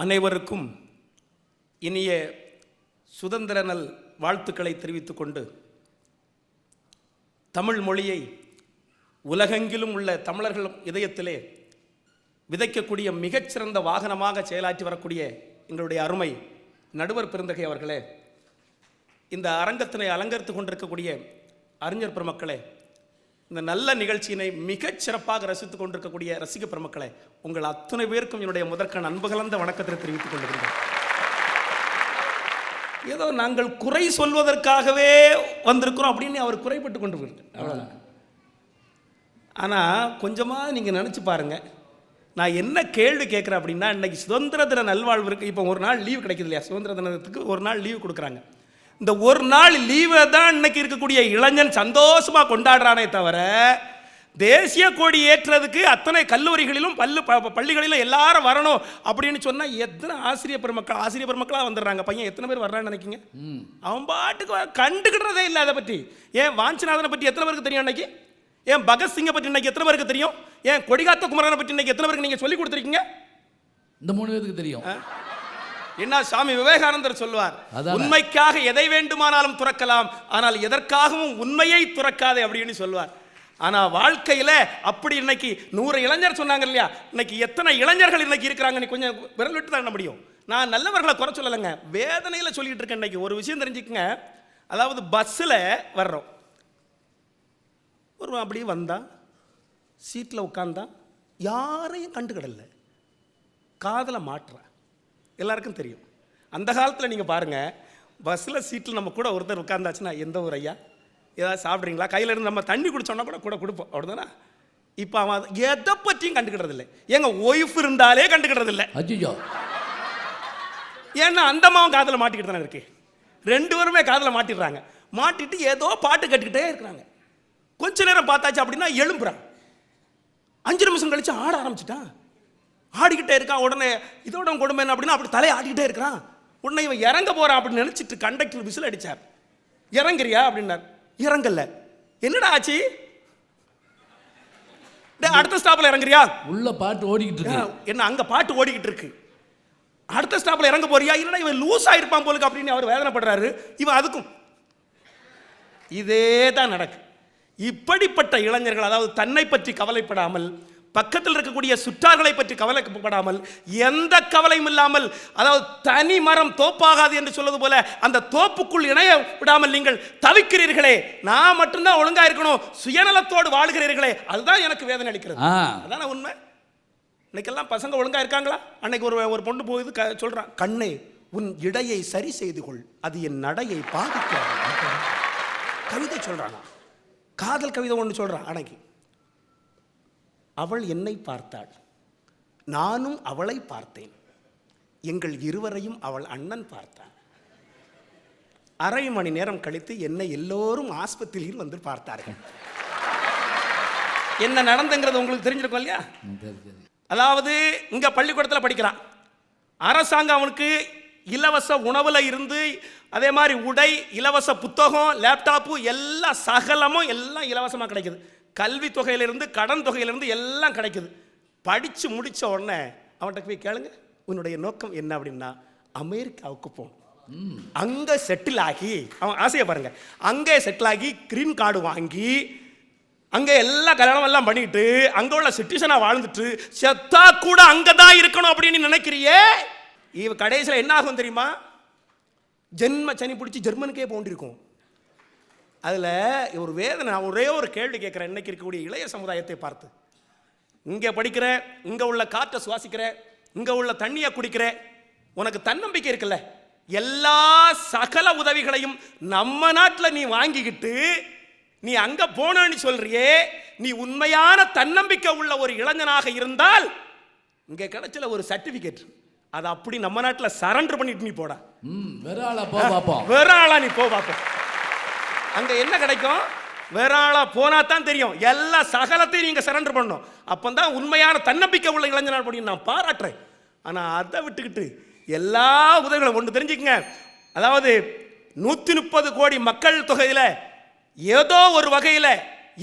அனைவருக்கும் இனிய சுதந்திர நல் வாழ்த்துக்களை தெரிவித்துக் கொண்டு தமிழ் மொழியை உலகெங்கிலும் உள்ள தமிழர்கள் இதயத்திலே விதைக்கக்கூடிய மிகச்சிறந்த வாகனமாக செயலாற்றி வரக்கூடிய எங்களுடைய அருமை நடுவர் பெருந்தகை அவர்களே, இந்த அரங்கத்தினை அலங்கரித்து கொண்டிருக்கக்கூடிய அறிஞர் பெருமக்களே, இந்த நல்ல நிகழ்ச்சியினை மிகச் சிறப்பாக ரசித்துக் கொண்டிருக்கக்கூடிய ரசிக பெருமக்களே, உங்கள் அத்தனை பேருக்கும் என்னுடைய முதற்கண் அன்பு கலந்த வணக்கத்தை தெரிவித்துக் கொண்டிருக்கிறேன். ஏதோ நாங்கள் குறை சொல்வதற்காகவே வந்திருக்கிறோம் அப்படின்னு அவர் குறைப்பட்டு கொண்டு போயிருக்கேன், அவ்வளோதான். ஆனால் கொஞ்சமாக நீங்கள் நினச்சி பாருங்கள், நான் என்ன கேள்வி கேட்குறேன் அப்படின்னா, இன்றைக்கி சுதந்திர தின நல்வாழ்வு இருக்குது. இப்போ ஒரு நாள் லீவு கிடைக்குது இல்லையா, சுதந்திர தினத்துக்கு ஒரு நாள் லீவு கொடுக்குறாங்க. இந்த ஒரு நாள் லீவை தான் இன்னைக்கு இருக்கக்கூடிய இளைஞன் சந்தோஷமாக கொண்டாடுறானே தவிர, தேசிய கொடி ஏற்றுறதுக்கு அத்தனை கல்லூரிகளிலும் பள்ளிகளிலும் எல்லாரும் வரணும் அப்படின்னு சொன்னால் எத்தனை ஆசிரியர் பெருமக்களாக வந்துடுறாங்க. பையன் எத்தனை பேர் வர்றான்னு நினைக்கிங்க? அவன் பாட்டுக்கு கண்டுக்கிட்டதே இல்லை அதை பற்றி. ஏன் வாஞ்சிநாதனை பற்றி எத்தனை பேருக்கு தெரியும் அன்னைக்கு? ஏன் பகத்சிங்கை பற்றி இன்னைக்கு எத்தனை பேருக்கு தெரியும்? ஏன் கொடிகாத்த குமரனை பற்றி இன்னைக்கு எத்தனை பேருக்கு நீங்கள் சொல்லி கொடுத்துருக்கீங்க? இந்த 3 பேருக்கு தெரியும். என்ன சாமி விவேகானந்தர் சொல்வார், உண்மைக்காக எதை வேண்டுமானாலும் துறக்கலாம், ஆனால் எதற்காகவும் உண்மையை துறக்காதே அப்படின்னு சொல்வார். ஆனால் வாழ்க்கையில் அப்படி இன்னைக்கு 100 இளைஞர் சொன்னாங்க இல்லையா, இன்னைக்கு எத்தனை இளைஞர்கள் இன்னைக்கு இருக்கிறாங்க? கொஞ்சம் விரல் விட்டு தான் முடியும். நான் நல்லவர்களை குறை சொல்லலைங்க, வேதனையில் சொல்லிட்டு இருக்கேன். இன்னைக்கு ஒரு விஷயம் தெரிஞ்சுக்கங்க, அதாவது பஸ்ஸில் வர்றோம், ஒரு அப்படியே வந்தா சீட்டில் உட்காந்தா யாரையும் கண்டுக்கிடல, காதலை மாட்டுறேன். எல்லாருக்கும் தெரியும். அந்த காலத்தில் நீங்கள் பாருங்கள், பஸ்ஸில் சீட்டில் நம்ம கூட ஒருத்தர் உட்காந்தாச்சுன்னா, எந்த ஊர் ஐயா, ஏதாவது சாப்பிட்றீங்களா, கையில் இருந்து நம்ம தண்ணி குடித்தோன்னா கூட கொடுப்போம், அப்படிதானே? இப்போ அவன் எதை பற்றியும் கண்டுக்கிட்டதில்லை. எங்கள் ஒய்ஃப் இருந்தாலே கண்டுக்கிட்டதில்லை. அஜிஜோ, ஏன்னா அந்த அம்மாவும் காதில் மாட்டிக்கிட்டு தானே இருக்கு. 2 பேருமே காதில் மாட்டிடுறாங்க. மாட்டிட்டு ஏதோ பாட்டு கட்டிக்கிட்டே இருக்கிறாங்க. கொஞ்ச நேரம் பார்த்தாச்சு அப்படின்னா எழும்புறான். 5 நிமிஷம் கழிச்சு ஆட ஆரம்பிச்சிட்டான். ஆடிக்கிட்டே இருக்கான். உடனே இதோட கொடுமை என்ன அப்படின்னா, அப்படி தலையை ஆடிக்கிட்டே இருக்கிறான். உடனே இவன் இறங்க போறான் அப்படின்னு நினைச்சிட்டு கண்டக்டர் விசில் அடிச்சார். இறங்குறியா அப்படின்னார். இறங்கல. என்னடா ஆச்சு? அடுத்த ஸ்டாப்ல இறங்குறியா? உள்ள பாட்டு ஓடிக்கிட்டு இருக்கு. என்ன அங்க பாட்டு ஓடிக்கிட்டு இருக்கு, அடுத்த ஸ்டாப்ல இறங்க போறியா? இல்லைன்னா இவன் லூஸ் ஆயிருப்பான் போலுக்கு அப்படின்னு அவர் வேதனைப்படுறாரு. இவன் அதுக்கும் இதே தான் நடக்கு. இப்படிப்பட்ட இளைஞர்கள், அதாவது தன்னை பற்றி கவலைப்படாமல், பக்கத்தில் இருக்கக்கூடிய சுற்றார்களை பற்றி கவலைப்படாமல், எந்த கவலையும் இல்லாமல், அதாவது தனி மரம் தோப்பாகாது என்று சொல்வது போல அந்த தோப்புக்குள் இணைய விடாமல் நீங்கள் தவிக்கிறீர்களே, நான் மட்டும்தான் ஒழுங்கா இருக்கணும், சுயநலத்தோடு வாழ்கிறீர்களே, அதுதான் எனக்கு வேதனை அளிக்கிறது. அதான உண்மை. இன்னைக்கெல்லாம் பசங்க ஒழுங்கா இருக்காங்களா? அன்னைக்கு ஒரு பொண்ணு போகுது, சொல்றான், கண்ணே உன் இடையை சரி செய்து கொள், அது என் நடையை பாதிக்காது. கவிதை சொல்றாங்க, காதல் கவிதை ஒன்று சொல்றான். அன்னைக்கு அவள் என்னை பார்த்தாள், நானும் அவளை பார்த்தேன், எங்கள் இருவரையும் அவள் அண்ணன் பார்த்தான். அரை மணி நேரம் கழித்து என்னை எல்லோரும் ஆஸ்பத்திரியில் வந்து பார்த்தார்கள். என்ன நடந்துங்கிறது உங்களுக்கு தெரிஞ்சிருக்கும் இல்லையா? அதாவது இங்க பள்ளிக்கூடத்தில் படிக்கிறான், அரசாங்கம் அவனுக்கு இலவச உணவுல இருந்து, அதே மாதிரி உடை, இலவச புத்தகம், லேப்டாப்பு, எல்லா சகலமும் எல்லாம் இலவசமாக கிடைக்குது. கல்வி தொகையிலிருந்து கடன் தொகையிலிருந்து எல்லாம் கிடைக்குது. படித்து முடித்த உடனே அவன்கிட்ட போய் கேளுங்க, உன்னுடைய நோக்கம் என்ன அப்படின்னா, அமெரிக்காவுக்கு போகணும், அங்கே செட்டில் ஆகி, அவன் ஆசையை பாருங்க, அங்கே செட்டில் ஆகி கிரீன் கார்டு வாங்கி அங்கே எல்லா கல்யாணம் எல்லாம் பண்ணிட்டு அங்கே உள்ள சிட்டிசனாக வாழ்ந்துட்டு செத்தா கூட அங்கே தான் இருக்கணும் அப்படின்னு நினைக்கிறியே, இவ கடைசியில் என்ன ஆகும் தெரியுமா? ஜென்ம சனி பிடிச்சி ஜெர்மனுக்கே போண்டிருக்கும். அதில் ஒரு வேதனை. நான் ஒரே ஒரு கேள்வி கேட்குறேன், இன்னைக்கு இருக்கக்கூடிய இளைய சமுதாயத்தை பார்த்து. இங்கே படிக்கிற, இங்கே உள்ள காற்றை சுவாசிக்கிற, இங்கே உள்ள தண்ணியை குடிக்கிற, உனக்கு தன்னம்பிக்கை இருக்குல்ல, எல்லா சகல உதவிகளையும் நம்ம நாட்டில் நீ வாங்கிக்கிட்டு நீ அங்கே போனன்னு சொல்றியே, நீ உண்மையான தன்னம்பிக்கை உள்ள ஒரு இளைஞனாக இருந்தால் இங்கே கிடைச்சல ஒரு சர்டிஃபிகேட், அதை அப்படி நம்ம நாட்டில் சரண்டர் பண்ணிட்டு நீ போடா, வேற ஆளா நீ போ பார்ப்போம். அங்க என்ன கிடைக்கும்? வேற ஆளா போனா தான் தெரியும். எல்லா சகலத்தையும் நீங்க சரண்டர் பண்ணணும், அப்பந்தான் உண்மையான தன்னம்பிக்கை உள்ள இளைஞர் அப்படின்னு நான் பாராட்டுறேன். ஆனா அதை விட்டுக்கிட்டு எல்லா உதவிகளும் ஒன்று தெரிஞ்சுக்கங்க, அதாவது 130 கோடி மக்கள் தொகையில ஏதோ ஒரு வகையில்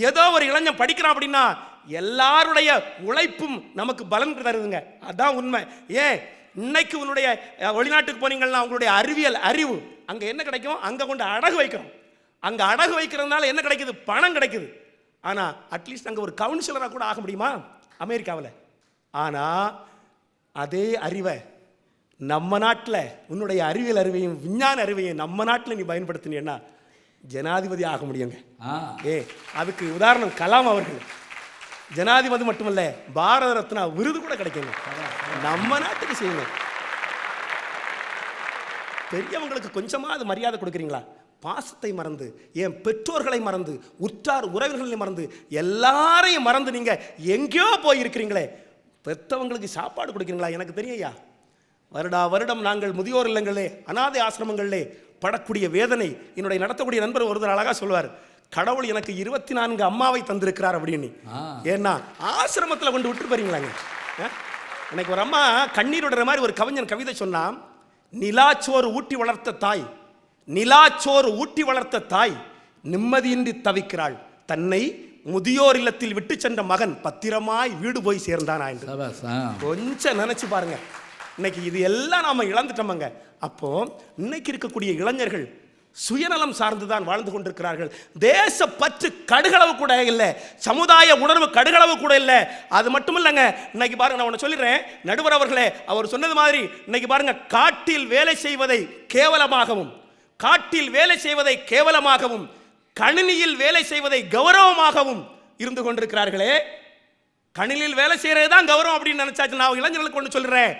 ஏதோ ஒரு இளைஞன் படிக்கிறான் அப்படின்னா எல்லாருடைய உழைப்பும் நமக்கு பலன் தருதுங்க. அதான் உண்மை. ஏன் இன்னைக்கு உன்னுடைய வெளிநாட்டுக்கு போனீங்கன்னா உங்களுடைய அறிவியல் அறிவு அங்கே என்ன கிடைக்கும்? அங்கே கொண்டு அடகு வைக்கிறோம். அங்கே அடகு வைக்கிறதுனால என்ன கிடைக்குது? பணம் கிடைக்குது. ஆனால் அட்லீஸ்ட் அங்கே ஒரு கவுன்சிலராக கூட ஆக முடியுமா அமெரிக்காவில்? ஆனால் அதே அறிவை நம்ம நாட்டில் உன்னுடைய அறிவியல் அறிவையும் விஞ்ஞான அறிவையும் நம்ம நாட்டில் நீ பயன்படுத்தினீன்னா ஜனாதிபதி ஆக முடியுங்க. அதுக்கு உதாரணம் கலாம் அவர்கள். ஜனாதிபதி மட்டுமல்ல, பாரத ரத்னா விருது கூட கிடைக்குங்க. நம்ம நாட்டுக்கு செய்யுங்க. பெரியவங்களுக்கு கொஞ்சமாவது மரியாதை கொடுக்குறீங்களா? பாசத்தை மறந்து, என் பெற்றோர்களை மறந்து, உற்றார் உறவினர்களை மறந்து, எல்லாரையும் மறந்து நீங்க எங்கேயோ போயிருக்கிறீங்களே. பெற்றவங்களுக்கு சாப்பாடு கொடுக்குறீங்களா? எனக்கு தெரியா, வருடா வருடம் நாங்கள் முதியோர் இல்லங்களே அனாதை ஆசிரமங்களிலே படக்கூடிய வேதனை. என்னுடைய நடத்தக்கூடிய நண்பர் ஒருத்தர் அழகா சொல்வார், கடவுள் எனக்கு 24 அம்மாவை தந்திருக்கிறார் அப்படின்னு. ஏன்னா ஆசிரமத்தில் கொண்டு விட்டு போறீங்களாங்க. எனக்கு ஒரு அம்மா கண்ணீர் விடுற மாதிரி ஒரு கவிஞன் கவிதை சொன்னா, நிலாச்சோறு ஊட்டி வளர்த்த தாய், நிலாச்சோறு ஊட்டி வளர்த்த தாய் நிம்மதியின்றி தவிக்கிறாள், தன்னை முதியோர் இல்லத்தில் விட்டு சென்ற மகன் பத்திரமாய் வீடு போய் சேர்ந்தானா என்று. கொஞ்சம் நினைச்சு பாருங்க. இன்னைக்கு இது எல்லாம் நாம இழந்துட்டோமங்க. அப்போ இன்னைக்கு இருக்கக்கூடிய இளைஞர்கள் சுயநலம் சார்ந்துதான் வாழ்ந்து கொண்டிருக்கிறார்கள். தேச பற்று கடுகளவு கூட இல்லை, சமுதாய உணர்வு கடுகளவு கூட இல்லை. அது மட்டும் இல்லைங்க, இன்னைக்கு பாருங்க, நான் ஒன்று சொல்லிடுறேன் நடுவர் அவர்களே, அவர் சொன்னது மாதிரி இன்னைக்கு பாருங்க, காட்டில் வேலை செய்வதை கேவலமாகவும், காட்டில் வேலை செய்வதை கேவலமாகவும், கணினியில் வேலை செய்வதை கௌரவமாகவும் இருந்து கொண்டிருக்கிறார்களே. கணினியில் வேலை செய்யறது தான் கௌரவம் அப்படின்னு நினைச்சாச்சு. நான் இளைஞர்களுக்கு ஒன்று சொல்றேன்,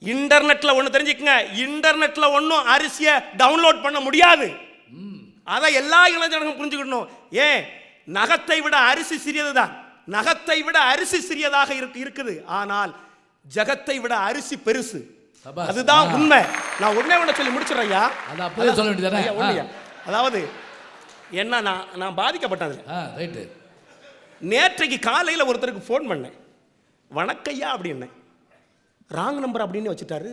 இன்டர்நெட்ல ஒன்று தெரிஞ்சுக்கங்க, இன்டர்நெட்ல ஒன்றும் அரிசியை டவுன்லோட் பண்ண முடியாது. அதை எல்லா இளைஞர்களும் புரிஞ்சுக்கணும். ஏன்? நகத்தை விட அரிசி சிறியதுதான், நகத்தை விட அரிசி சிறியதாக இருக்குது. ஆனால் ஜகத்தை விட அரிசி பெருசு. அதுதான் உண்மை. நான் உண்மை ஒன்று சொல்லி முடிச்சிடறேன். அதாவது என்ன, நான் பாதிக்கப்பட்டது. நேற்றைக்கு காலையில் ஒருத்தருக்கு ஃபோன் பண்ணேன், வணக்கையா அப்படின்னு. ராங் நம்பர் அப்படின்னு வச்சுட்டாரு.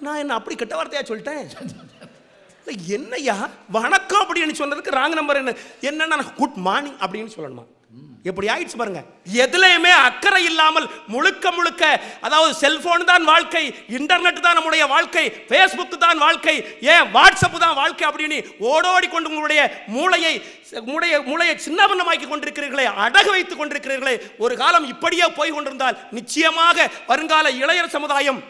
நான் என்ன அப்படி கெட்ட வார்த்தையா சொல்லிட்டேன்? என்னையா வணக்கம் அப்படின்னு சொன்னதுக்கு ராங் நம்பர் என்ன குட் மார்னிங் அப்படின்னு சொல்லணுமா? எப்படி ஆயிடுச்சு பாருங்க. எதுலையுமே அக்கறை இல்லாமல் முழுக்க முழுக்க, அதாவது செல்போன் தான் வாழ்க்கை, இன்டர்நெட் தான் நம்முடைய வாழ்க்கை, ஃபேஸ்புக் தான் வாழ்க்கை, ஏன் வாட்ஸ்அப் தான் வாழ்க்கை அப்படின்னு ஓடோடி கொண்டு உங்களுடைய மூளையை சின்னபன்னமாக்கி கொண்டிருக்கிறீர்களே, அடகு வைத்துக் கொண்டிருக்கிறீர்களே. ஒரு காலம் இப்படியே போய் கொண்டிருந்தால் நிச்சயமாக வருங்கால இளைஞர் சமுதாயம்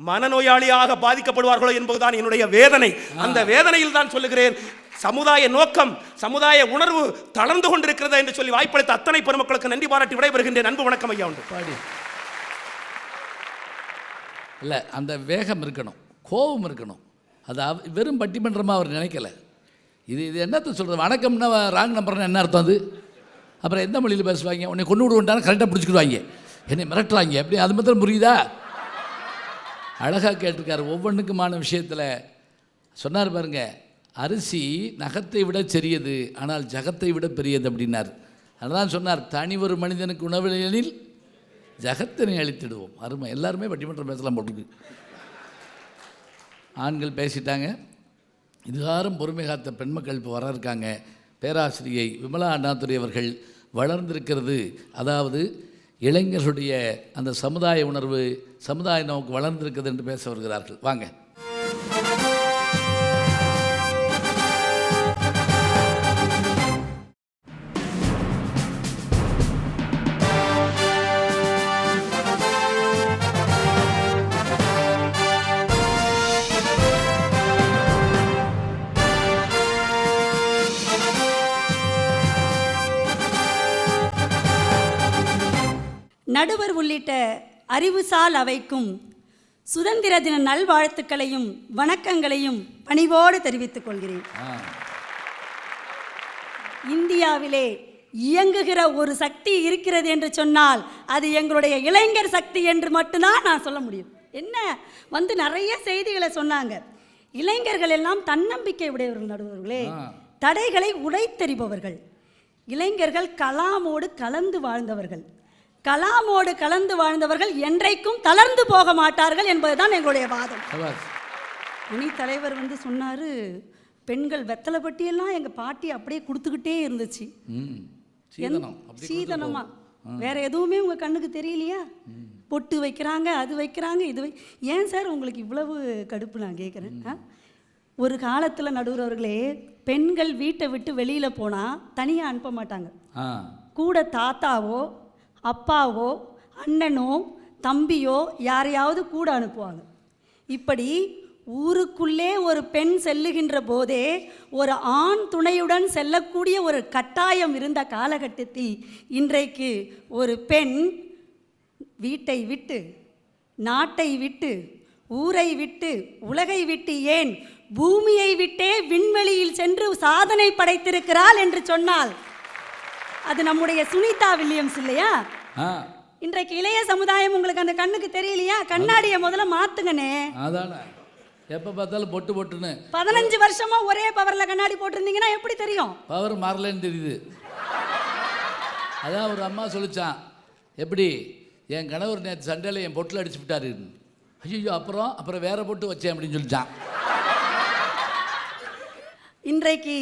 மனநோயாளியாக பாதிக்கப்படுவார்களோ என்பதுதான் என்னுடைய வேதனை. அந்த வேதனையில் தான் சொல்லுகிறேன், சமுதாய நோக்கம், சமுதாய உணர்வு தளர்ந்து கொண்டிருக்கிறது என்று சொல்லி வாய்ப்பளித்த அத்தனை பெருமக்களுக்கு நன்றி பாராட்டி விடைபெறுகின்றேன். அன்பு வணக்கம் ஐயா. உண்டு பாடி இல்லை, அந்த வேகம் இருக்கணும், கோபம் இருக்கணும். அது வெறும் பட்டிமன்றமாக அவர் நினைக்கல. இது என்னத்தை சொல்கிறது? வணக்கம்னா ராங் நம்பர்னு என்ன அர்த்தம்? அது அப்புறம் எந்த மொழியில் பேசுவாங்க? உன்னை கொண்டு விடுவோன்ட்டாலும் கரெக்டாக பிடிச்சிக்கிடுவாங்க, என்னை மிரட்டுறாங்க. எப்படி அது மாத்திரம் புரியுதா? அழகாக கேட்டிருக்காரு. ஒவ்வொன்றுக்குமான விஷயத்தில் சொன்னார் பாருங்க, அரிசி நகத்தை விட சிறியது, ஆனால் ஜகத்தை விட பெரியது அப்படின்னார். அதுதான் சொன்னார், தனி ஒரு மனிதனுக்கு உணவில்லையெனில் ஜகத்தினை அழித்திடுவோம். அருமை. எல்லாருமே பட்டிமன்றம் பேசலாம் போட்டுருக்கு. ஆண்கள் பேசிட்டாங்க. இதுகாரம் பொறுமை காத்த பெண்மக்கள் இப்போ வர இருக்காங்க. பேராசிரியை விமலா அண்ணாதுரை அவர்கள் வளர்ந்திருக்கிறது, அதாவது இளைஞர்களுடைய அந்த சமுதாய உணர்வு, சமுதாய நோக்கு வளர்ந்திருக்கிறது என்று பேச வருகிறார்கள். வாங்க. நடுவர் உள்ளிட்ட அறிவுசால் அவைக்கும் சுதந்திர தின நல்வாழ்த்துக்களையும் வணக்கங்களையும் பணிவோடு தெரிவித்துக் கொள்கிறேன். இந்தியாவிலே இயங்குகிற ஒரு சக்தி இருக்கிறது என்று சொன்னால் அது எங்களுடைய இளைஞர் சக்தி என்று மட்டும்தான் நான் சொல்ல முடியும். என்ன நிறைய செய்திகளை சொன்னாங்க. இளைஞர்கள் எல்லாம் தன்னம்பிக்கை உடையவர்கள் நடுவர்களே, தடைகளை உடைத்தெறிபவர்கள். இளைஞர்கள் கலாமோடு கலந்து வாழ்ந்தவர்கள். கலாமோடு கலந்து வாழ்ந்தவர்கள் என்றைக்கும் தளர்ந்து போக மாட்டார்கள் என்பதுதான் எங்களுடைய வாதம். அணி தலைவர் சொன்னார், பெண்கள் வெத்தலை பட்டியெல்லாம் எங்கள் பாட்டி அப்படியே கொடுத்துக்கிட்டே இருந்துச்சு. சீதனமா வேற எதுவுமே உங்கள் கண்ணுக்கு தெரியலையா? பொட்டு வைக்கிறாங்க, அது வைக்கிறாங்க, ஏன் சார் உங்களுக்கு இவ்வளவு கடுப்பு நான் கேட்குறேன். ஒரு காலத்தில் நடுவர் அவர்களே, பெண்கள் வீட்டை விட்டு வெளியில் போனால் தனியாக அனுப்ப மாட்டாங்க. கூட தாத்தாவோ அப்பாவோ அண்ணனோ தம்பியோ யாரையாவது கூட அனுப்புவாங்க. இப்படி ஊருக்குள்ளே ஒரு பெண் செல்லுகின்ற போதே ஒரு ஆண் துணையுடன் செல்லக்கூடிய ஒரு கட்டாயம் இருந்த காலகட்டத்தில் இன்றைக்கு ஒரு பெண் வீட்டை விட்டு, நாட்டை விட்டு, ஊரை விட்டு, உலகை விட்டு, ஏன் பூமியை விட்டே விண்வெளியில் சென்று சாதனை படைத்திருக்கிறாள் என்று சொன்னால் அது நம்முடைய சுனிதா வில்லியம்ஸ் இல்லையா? இன்றைக்கு இளைய சமுதாயம் உங்களுக்கு அந்த கண்ணுக்கு தெரியலையா? கண்ணாடியை முதல்ல மாத்துங்கனே. அதானே எப்போ பார்த்தாலும் பொட்டு பொட்டுன்னு 15 வருஷமா ஒரே பவர்ல கண்ணாடி போட்டிருந்தீங்கன்னா எப்படி தெரியும்? பவர் மாறலன்னு தெரியுது. அதான் ஒரு அம்மா சொல்லிச்சான், எப்படி என் கணவர் நேற்று சண்டையில் என் பொட்டில் அடிச்சு விட்டாரு. ஐயோ, அப்புறம் வேற பொட்டு வச்சேன் அப்படின்னு சொல்லிச்சான். இன்றைக்கு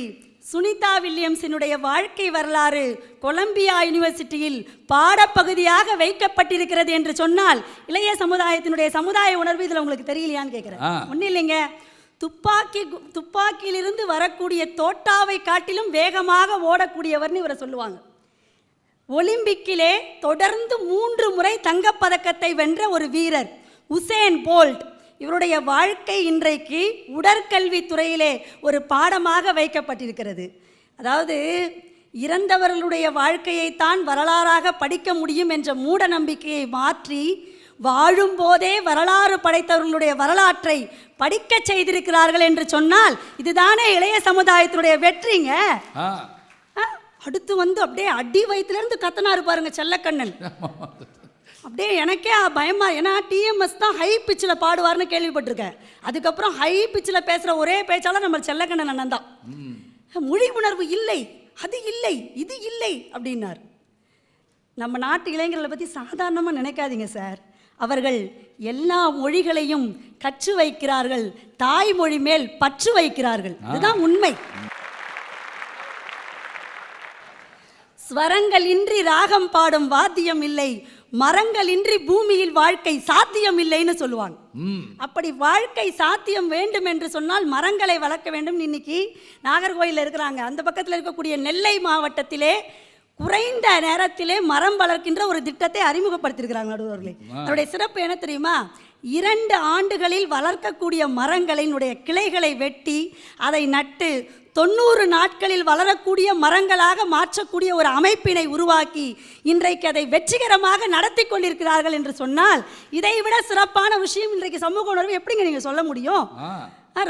சுனிதா வில்லியம்ஸினுடைய வாழ்க்கை வரலாறு கொலம்பியா யுனிவர்சிட்டியில் பாடப்பகுதியாக வைக்கப்பட்டிருக்கிறது என்று சொன்னால் இளைய சமுதாயத்தினுடைய சமுதாய உணர்வு இதில் உங்களுக்கு தெரியலையான்னு கேட்குறேன். ஒன்றும் இல்லைங்க, துப்பாக்கியிலிருந்து வரக்கூடிய தோட்டாவை காட்டிலும் வேகமாக ஓடக்கூடியவர்னு இவரை சொல்லுவாங்க. ஒலிம்பிக்கிலே தொடர்ந்து 3 முறை தங்கப்பதக்கத்தை வென்ற ஒரு வீரர் உசேன் போல்ட். இவருடைய வாழ்க்கை இன்றைக்கு உடற்கல்வி துறையிலே ஒரு பாடமாக வைக்கப்பட்டிருக்கிறது. அதாவது இறந்தவர்களுடைய வாழ்க்கையைத்தான் வரலாறாக படிக்க முடியும் என்ற மூட நம்பிக்கையை மாற்றி வாழும்போதே வரலாறு படைத்தவர்களுடைய வரலாற்றை படிக்க செய்திருக்கிறார்கள் என்று சொன்னால் இதுதானே இளைய சமுதாயத்தினுடைய வெற்றிங்க. அடுத்து அப்படியே அடி வயிற்றுலேருந்து கத்தனாரு பாருங்க செல்லக்கண்ணன். அப்படியே எனக்கே பயமா, ஏன்னா டிஎம்எஸ் தான் ஹை பிச்சில் பாடுவார்னு கேள்விப்பட்டிருக்கேன். அதுக்கப்புறம் ஹை பிச்சில் பேசுகிற ஒரே பேச்சாளர் நம்ம செல்லக்கண்ணன் அண்ணன் தான். மொழி உணர்வு இல்லை, அது இல்லை, இது இல்லை அப்படின்னார். நம்ம நாட்டு இளைஞர்களை பற்றி சாதாரணமாக நினைக்காதீங்க சார். அவர்கள் எல்லா மொழிகளையும் கற்று வைக்கிறார்கள், தாய்மொழி மேல் பற்று வைக்கிறார்கள். இதுதான் உண்மை. ஸ்வரங்கள் இன்றி ராகம் பாடும் வாத்தியம் இல்லை, மரங்கள் இன்றி பூமியில் வாழ்க்கை சாத்தியம் இல்லைன்னு சொல்லுவாங்க. அப்படி வாழ்க்கை சாத்தியம் வேண்டும் என்று சொன்னால் மரங்களை வளர்க்க வேண்டும். இன்னைக்கு நாகர்கோயிலில் இருக்கிறாங்க, அந்த பக்கத்தில் இருக்கக்கூடிய நெல்லை மாவட்டத்திலே குறைந்த நேரத்திலே மரம் வளர்க்கின்ற ஒரு திட்டத்தை அறிமுகப்படுத்தியிருக்கிறாங்க நடுவர்களே. அதனுடைய சிறப்பு என்ன தெரியுமா? 2 ஆண்டுகளில் வளர்க்கக்கூடிய மரங்களினுடைய கிளைகளை வெட்டி அதை நட்டு 90 நாட்களில் வளரக்கூடிய மரங்களாக மாற்றக்கூடிய ஒரு அமைப்பினை உருவாக்கி இன்றைக்கு அதை வெற்றிகரமாக நடத்தி கொண்டிருக்கிறார்கள் என்று சொன்னால் இதைவிட சிறப்பான விஷயம் இன்றைக்கு சமூக உணர்வு எப்படிங்க நீங்க சொல்ல முடியும்?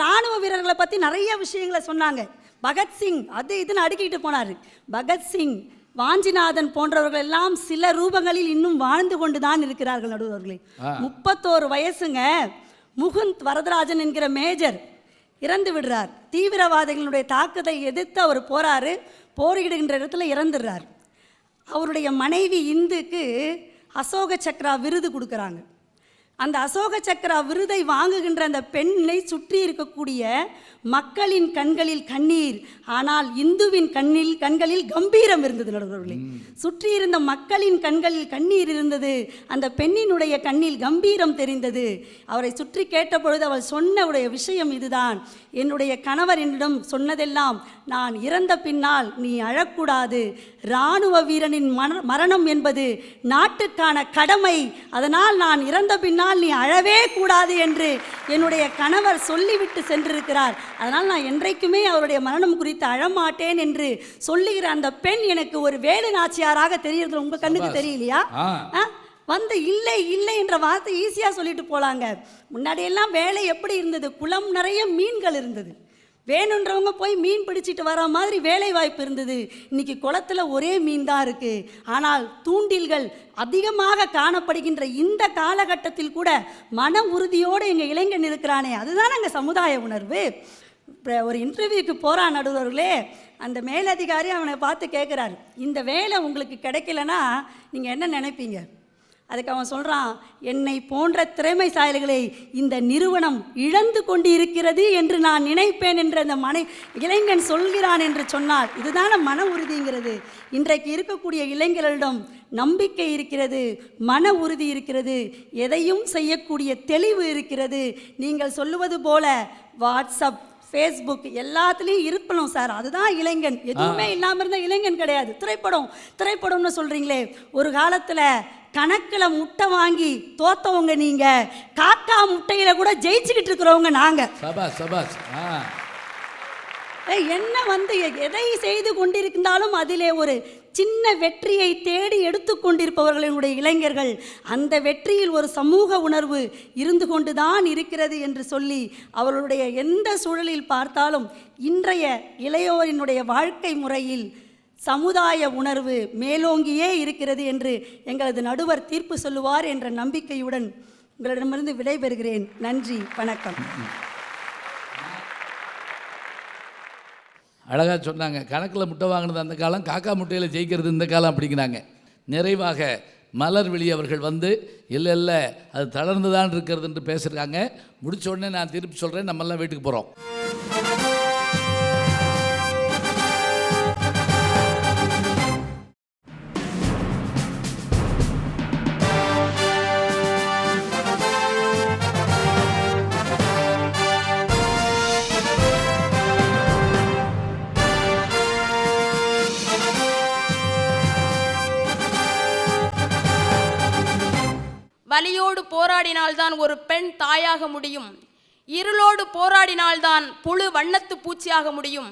ராணுவ வீரர்களை பற்றி நிறைய விஷயங்களை சொன்னாங்க. பகத்சிங் அது இதுன்னு அடுக்கிட்டு போனார். பகத்சிங், வாஞ்சிநாதன் போன்றவர்கள் எல்லாம் சில ரூபங்களில் இன்னும் வாழ்ந்து கொண்டு தான் இருக்கிறார்கள் நடுவர்களே. 31 வயசுங்க. முகுந்த் வரதராஜன் என்கிற மேஜர் இறந்து விடுறார். தீவிரவாதிகளுடைய தாக்குதலை எதிர்த்து அவர் போரிடுகின்ற இடத்துல இறந்துடுறார். அவருடைய மனைவி இந்துக்கு அசோக சக்ரா விருது கொடுக்குறாங்க. அந்த அசோக சக்ரா விருதை வாங்குகின்ற அந்த பெண்ணை சுற்றி இருக்கக்கூடிய மக்களின் கண்களில் கண்ணீர், ஆனால் இந்துவின் கண்களில் கம்பீரம் இருந்தது நடுவர்களே. சுற்றி இருந்த மக்களின் கண்களில் கண்ணீர் இருந்தது, அந்த பெண்ணினுடைய கண்ணில் கம்பீரம் தெரிந்தது. அவரை சுற்றி கேட்டபொழுது அவள் சொன்ன விஷயம் இதுதான், என்னுடைய கணவர் என்னிடம் சொன்னதெல்லாம், நான் இறந்த பின்னால் நீ அழக்கூடாது, இராணுவ வீரனின் மரணம் என்பது நாட்டுக்கான கடமை, அதனால் நான் இறந்த பின்னால் நீ அழவே கூடாது என்று என்னுடைய கணவர் சொல்லிவிட்டு சென்றிருக்கிறார். அதனால் நான் என்றைக்குமே அவருடைய மரணம் குறித்து அழமாட்டேன் என்று சொல்லுகிற அந்த பெண் எனக்கு ஒரு வேலு நாச்சியாராக தெரியுது. உங்க கண்ணுக்கு தெரியலையா? இல்லை இல்லை என்ற வார்த்தை ஈஸியாக சொல்லிட்டு போலாங்க. முன்னாடியெல்லாம் வேலை எப்படி இருந்தது? குளம் நிறைய மீன்கள் இருந்தது, வேணுன்றவங்க போய் மீன் பிடிச்சிட்டு வர மாதிரி வேலை வாய்ப்பு இருந்தது. இன்னைக்கு குளத்தில் ஒரே மீன் தான் இருக்கு. ஆனால் தூண்டில்கள் அதிகமாக காணப்படுகின்ற இந்த காலகட்டத்தில் கூட மன உறுதியோடு எங்கள் இளைஞன் இருக்கிறானே, அதுதான் எங்கள் சமுதாய உணர்வு. ஒரு இன்டர்வியூக்கு போகிறான் நடுவர்களே, அந்த மேலதிகாரி அவனை பார்த்து கேட்குறாரு, இந்த வேலை உங்களுக்கு கிடைக்கலன்னா நீங்கள் என்ன நினைப்பீங்க? அதுக்கு அவன் சொல்கிறான், என்னை போன்ற திறமைசாலிகளை இந்த நிறுவனம் இழந்து கொண்டு இருக்கிறது என்று நான் நினைப்பேன் என்று அந்த இளைஞன் சொல்கிறான் என்று சொன்னால் இதுதான மன உறுதிங்கிறது. இன்றைக்கு இருக்கக்கூடிய இளைஞர்களிடம் நம்பிக்கை இருக்கிறது, மன உறுதி இருக்கிறது, எதையும் செய்யக்கூடிய தெளிவு இருக்கிறது. நீங்கள் சொல்லுவது போல வாட்ஸ்அப், ஃபேஸ்புக் எல்லாத்துலேயும் இருக்கணும் சார், அதுதான் இளைஞன். எதுவுமே இல்லாமல் இருந்த இளைஞன் கிடையாது. திரைப்படம்னு சொல்கிறீங்களே, ஒரு காலத்தில் கணக்கில் முட்டை வாங்கி தோத்தவங்க நீங்கள், காக்கா முட்டையில் கூட ஜெயிச்சுக்கிட்டு இருக்கிறவங்க நாங்கள். என்ன எதை செய்து கொண்டிருந்தாலும் அதிலே ஒரு சின்ன வெற்றியை தேடி எடுத்துக்கொண்டிருப்பவர்களுடைய இளைஞர்கள், அந்த வெற்றியில் ஒரு சமூக உணர்வு இருந்து கொண்டுதான் இருக்கிறது என்று சொல்லி அவர்களுடைய எந்த சூழலில் பார்த்தாலும் இன்றைய இளையோரினுடைய வாழ்க்கை முறையில் சமுதாய உணர்வு மேலோங்கியே இருக்கிறது என்று எங்களது நடுவர் தீர்ப்பு சொல்லுவார் என்ற நம்பிக்கையுடன் உங்களிடமிருந்து விடைபெறுகிறேன். நன்றி, வணக்கம். அழகாக சொன்னாங்க. கணக்கில் முட்டை வாங்கினது அந்த காலம், காக்கா முட்டையில் ஜெயிக்கிறது இந்த காலம் அப்படிங்கிறாங்க. நிறைவாக மலர்விழி அவர்கள் வந்து இல்லை அது தளர்ந்து தான் இருக்கிறது என்று பேசுகிறாங்க. முடித்த உடனே நான் திருப்பி சொல்கிறேன், நம்மெல்லாம் வீட்டுக்கு போகிறோம். வலியோடு போராடினால்தான் ஒரு பெண் தாயாக முடியும். இருளோடு போராடினால்தான் புழு வண்ணத்து பூச்சியாக முடியும்.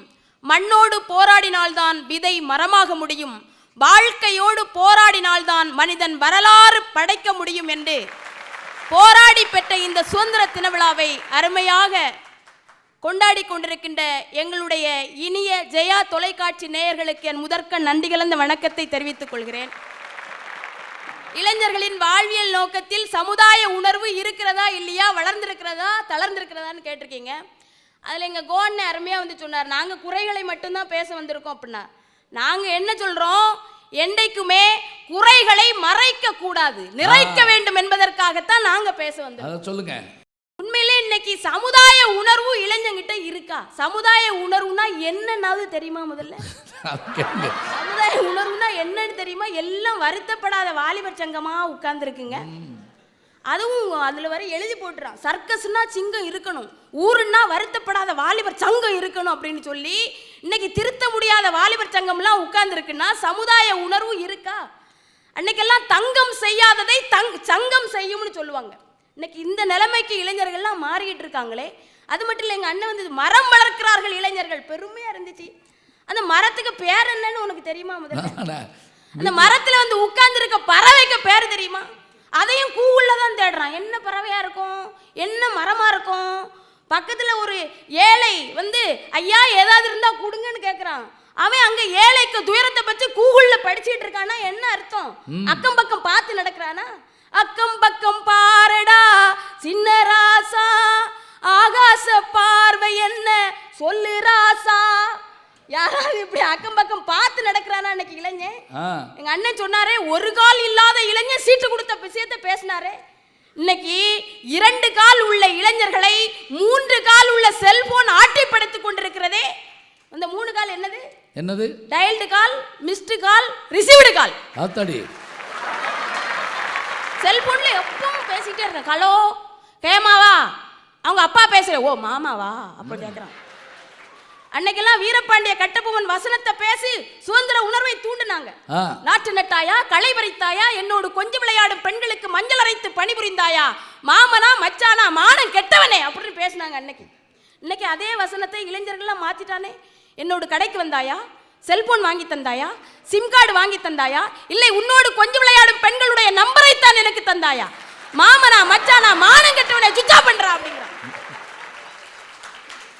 மண்ணோடு போராடினால்தான் விதை மரமாக முடியும். வாழ்க்கையோடு போராடினால்தான் மனிதன் வரலாறு படைக்க முடியும் என்று போராடி பெற்ற இந்த சுதந்திர தின விழாவை அருமையாக கொண்டாடி கொண்டிருக்கின்ற எங்களுடைய இனிய ஜெயா தொலைக்காட்சி நேயர்களுக்கு என் முதற்க நன்றி கலந்த வணக்கத்தை தெரிவித்துக் கொள்கிறேன். இளைஞர்களின் வாழ்வியல் நோக்கத்தில் சமுதாய உணர்வு இருக்கிறதா இல்லையா, வளர்ந்திருக்கிறதா தளர்ந்திருக்கிறதான்னு கேட்டிருக்கீங்க. அதில் எங்கள் கோன்னு அருமையாக வந்து சொன்னார், நாங்கள் குறைகளை மட்டும்தான் பேச வந்திருக்கோம் அப்படின்னா. நாங்கள் என்ன சொல்கிறோம், என்றைக்குமே குறைகளை மறைக்க கூடாது, நிறைக்க வேண்டும் என்பதற்காகத்தான் நாங்கள் பேச வந்தோம். சொல்லுங்க. உண்மையிலே இன்னைக்கு சமுதாய உணர்வு இளைஞங்கிட்ட இருக்கா? சமுதாய உணர்வுனா என்னன்னாவது தெரியுமா? முதல்ல சமுதாய உணர்வுனா என்னன்னு தெரியுமா? எல்லாம் வருத்தப்படாத வாலிபர் சங்கமா உட்கார்ந்துருக்குங்க. அதுவும் அதுல வர எழுதி போட்டுறான், சர்க்கஸ்னா சிங்கம் இருக்கணும், ஊருன்னா வருத்தப்படாத வாலிபர் சங்கம் இருக்கணும் அப்படின்னு சொல்லி இன்னைக்கு திருத்த முடியாத வாலிபர் சங்கம்லாம் உட்கார்ந்துருக்குன்னா சமுதாய உணர்வு இருக்கா? அன்னைக்கெல்லாம் தங்கம் செய்யாததை சங்கம் செய்யும்னு சொல்லுவாங்க. இன்னைக்கு இந்த நிலைமைக்கு இளைஞர்கள்லாம் மாறிக்கிட்டு இருக்காங்களே. அது மட்டும் இல்லை, எங்கள் அண்ணன் வந்து மரம் வளர்க்கிறார்கள் இளைஞர்கள், பெருமையாக இருந்துச்சு. அந்த மரத்துக்கு பேர் என்னன்னு உனக்கு தெரியுமா? முதல்ல அந்த மரத்தில் வந்து உட்கார்ந்து இருக்க பறவைக்கு பேர் தெரியுமா? அதையும் கூகுள்ல தான் தேடுறான். என்ன பறவையா இருக்கும், என்ன மரமா இருக்கும்? பக்கத்தில் ஒரு ஏழை வந்து ஐயா ஏதாவது இருந்தா கொடுங்கன்னு கேட்குறான். அவன் அங்க ஏழைக்கு துயரத்தை பற்றி கூகுள்ல படிச்சுட்டு இருக்கானா? என்ன அர்த்தம்? அக்கம் பக்கம் பார்த்து நடக்கிறானா? அக்கம் பக்கம் பாரடா சின்ன ராசா, ஆகாச பார்வை என்ன சொல்லு ராசா. யாராவது இப்படி அக்கம் பக்கம் பார்த்து நடக்கிறானா இன்னைக்கு இளைஞன்? எங்க அண்ணன் சொன்னாரே, ஒரு கால் இல்லாத இளைஞன் சீட்டு கொடுத்த விஷயத்தை பேசினாரே. இன்னைக்கு 2 கால் உள்ள இளைஞர்களை 3 கால் உள்ள செல்போன் ஆட்டி படுத்திக் கொண்டிருக்கிறதே. அந்த 3 கால் என்னது? என்னது? டயல்டு கால், மிஸ்டு கால், ரிசீவ்டு கால். ஆத்தாடி, செல்போன்ல எப்பவும் பேசிட்டே இருக்கேன். ஹலோ கேமாவா, அவங்க அப்பா பேசுற, ஓ மாமாவா அப்படி கேட்குறான். அன்னைக்கெல்லாம் வீரபாண்டிய கட்டபொம்மன் வசனத்தை பேசி சுதந்திர உணர்வை தூண்டினாங்க. நாட்டு நட்டாயா, களை பறித்தாயா, என்னோடு கொஞ்சம் விளையாடும் பெண்களுக்கு மஞ்சள் அரைத்து பணிபுரிந்தாயா, மாமனா மச்சானா மானம் கெட்டவனே அப்படின்னு பேசினாங்க அன்னைக்கு. இன்னைக்கு அதே வசனத்தை இளைஞர்கள்லாம் மாத்திட்டானே. என்னோடு கடைக்கு வந்தாயா, செல்போன் வாங்கி தந்தாயா, சிம் கார்டு வாங்கி தந்தாயா, இல்லை உன்னோடு கொஞ்சம் விளையாடும் பெண்களுடைய நம்பரை தான் எனக்கு தந்தாயா, மாமனா மச்சானா மானம் கெட்டவனே சுத்தா பண்றா அப்படிங்கிறான்.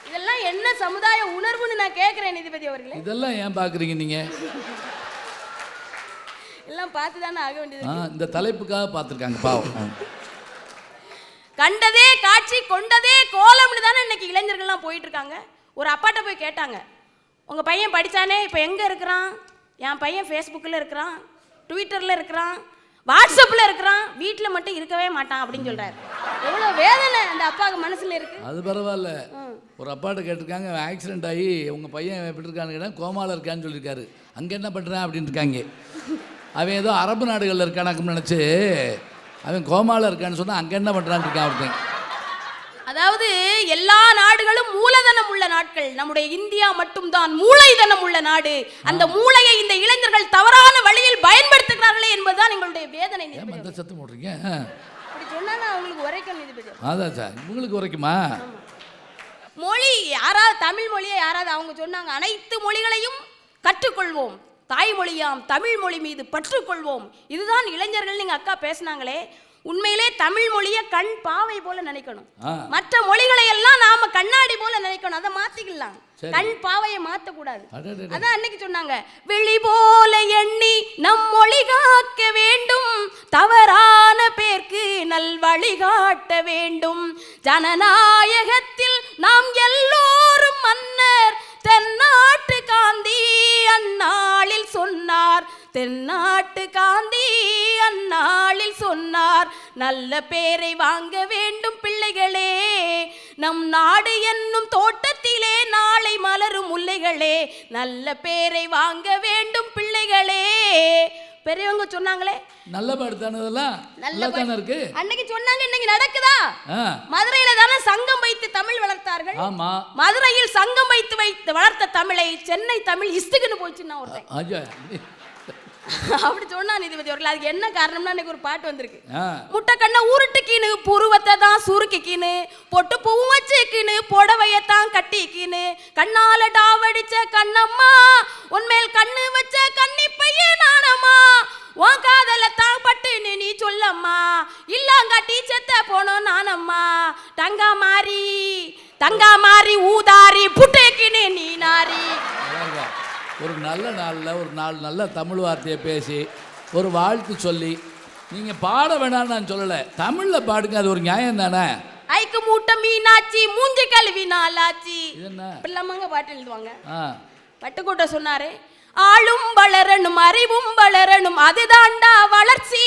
இதெல்லாம் என்ன சமுதாய உணர்வுன்னு நான் கேட்கிறேன் நீதிபதி அவர்களே. இதெல்லாம் ஏன் பாக்குறீங்க நீங்க? எல்லாம் பார்த்து தானே ஆக வேண்டியது. இந்த தலைப்புக்காக பார்த்துருக்காங்க பாவம். கண்டதே காட்சி கொண்டதே கோலம்னு தானே இன்னைக்கு இளைஞர்கள்லாம் போயிட்டு இருக்காங்க. ஒரு அப்பாட்ட போய் கேட்டாங்க, உங்கள் பையன் படித்தானே இப்போ எங்கே இருக்கிறான்? என் பையன் ஃபேஸ்புக்கில் இருக்கிறான், ட்விட்டரில் இருக்கிறான், வாட்ஸ்அப்ல இருக்கிறான், வீட்டில் மட்டும் இருக்கவே மாட்டான் அப்படின்னு சொல்றாரு. எவ்வளோ வேதனை அந்த அப்பாவுக்கு மனசுல இருக்கு. அது பரவாயில்ல. ஒரு அப்பாட்ட கேட்டிருக்காங்க, ஆக்சிடென்ட் ஆகி உங்கள் பையன் எப்படி இருக்கான்னு கோமாவில் இருக்கான்னு சொல்லியிருக்காரு. அங்கே என்ன பண்ணுறான் அப்படின்னு இருக்காங்க. அவன் ஏதோ அரபு நாடுகளில் இருக்கானாக்குன்னு நினச்சி அவன் கோமாவில் இருக்கான்னு சொன்னால் அங்கே என்ன பண்ணுறான்னு இருக்கான் ஒருத்தன். அதாவது எல்லா நாடுகளும் மூலதனம் உள்ள நாட்கள், நம்முடைய இந்தியா மட்டும்தான் மூளைதனம் உள்ள நாடு. அந்த மூளையை இந்த இளைஞர்கள் தவறான வழியில் பயன்படுத்துகிறார்களே என்பதுதான் எங்களுடைய வேதனை. எந்த சத்தம் போடுறீங்க? அப்படி சொன்னா அவங்களுக்கு உரைக்கும் நீதிபதி. அதான் சார், உங்களுக்கு உரைக்குமா? மொழி யாராவது தமிழ் மொழியை யாராவது அவங்க சொன்னாங்க, அனைத்து மொழிகளையும் கற்றுக்கொள்வோம், தாய்மொழியாம் தமிழ் மொழி மீது பற்றுக்கொள்வோம். இதுதான் இளைஞர்கள். நீங்க அக்கா பேசினாங்களே, உண்மையிலே தமிழ் மொழியை கண் பாவை போல நினைக்கணும். மற்ற மொழிகளை எல்லாம் நாம கண்ணாடி போல நினைக்கணும். அதை மாத்திக்கலாம், கண் பாவையை மாத்த கூடாது. அதான் அன்னைக்கு சொன்னாங்க, வெளி போல எண்ணி நம் மொழி காக்க வேண்டும், தவறான பேருக்கு நல் வழி காட்ட வேண்டும். ஜனநாயகத்தில் நாம் எல்லோரும் மன்னர், தென்னாட்டு காந்தி அந்நாளில் சொன்னார், தென்னாட்டு காந்தி அந்நாளில் சொன்னார். நல்ல பேரை வாங்க வேண்டும் பிள்ளைகளே, நம் நாடு என்னும் தோட்டத்திலே நாளை மலரும் முல்லைகளே. நல்ல பேரை வாங்க வேண்டும் பிள்ளைகளே. பெரியவங்க சொன்னாங்களே, நல்ல பாடு தானே, இதெல்லாம் நல்லா தானே இருக்கு. அன்னைக்கு சொன்னாங்க, இன்னைக்கு நடக்குதா? மதுரையில தானே சங்கம் வைத்து தமிழ் வளர்த்தார்கள். ஆமா, மதுரையில் சங்கம் வைத்து வளர்த்த தமிழை சென்னை தமிழ் இஸ்துக்குன்னு போச்சுன்னா ஒருத்தன் அப்படி சொன்னா நீதிபதி அவர்கள். அதுக்கு என்ன காரணம்னா, இன்னைக்கு ஒரு பாட்டு வந்திருக்கு, முட்டைக்கண்ண உருட்டுக்கின்னு புருவத்தை தான் சுருக்கிக்கின்னு பொட்டு பூவும் வச்சுக்கின்னு புடவையத்தான் கட்டிக்கின்னு கண்ணால டாவடிச்ச கண்ணம்மா உன்மேல் கண்ணு வச்ச கண்ணி பையன் நானம்மா, உன் காதல தான் பட்டுன்னு நீ சொல்லம்மா, இல்லாங்காட்டி செத்த போனோம் நானம்மா, தங்கா மாறி ஊதாரி புட்டேக்கின்னு நீ நாரி. ஒரு நல்ல நாளில் ஒரு 4 நல்ல தமிழ் வார்த்தையை பேசி ஒரு வாழ்த்து சொல்லி நீங்கள் பாட வேணாம்னு நான் சொல்லலை, தமிழில் பாடுங்க, அது ஒரு நியாயம் தானே. ஐக்கு மூட்டை மீனாச்சி மூஞ்சி கழுவி நாளாச்சி பிள்ளைமாங்க பாட்டு எழுதுவாங்க. பட்டுக்கோட்டை சொன்னாரு, ஆளும் வளரணும் அறிவும் வளரணும் அதுதான்டா வளர்ச்சி.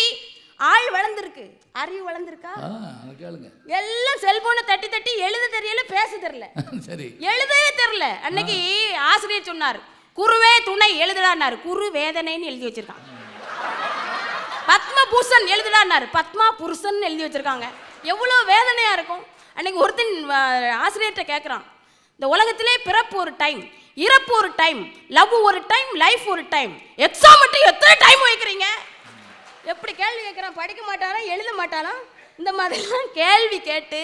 ஆள் வளர்ந்துருக்கு, அறிவு வளர்ந்துருக்கா? எல்லாம் செல்போனை தட்டி தட்டி எழுத தெரியல, பேச தெரியல, சரி எழுதவே தெரியல. அன்னைக்கு ஆசிரியர் சொன்னார், குருவே துணை எழுதுடான்னாரு, குரு வேதனைன்னு எழுதி வச்சிருக்காங்க. பத்மபூஷன் எழுதுடான்னாரு, பத்மா புருஷன் எழுதி வச்சிருக்காங்க. எவ்வளோ வேதனையா இருக்கும். அன்னைக்கு ஒருத்தன் ஆசிரியர்கிட்ட கேட்குறான், இந்த உலகத்திலே பிறப்பு ஒரு டைம், இறப்பு ஒரு டைம், லவ் ஒரு டைம், லைஃப் ஒரு டைம், எக்ஸாம் மட்டும் எத்தனை டைம் வைக்கிறீங்க? எப்படி கேள்வி கேட்குறான், படிக்க மாட்டாரா எழுத மாட்டாராம், இந்த மாதிரிலாம் கேள்வி கேட்டு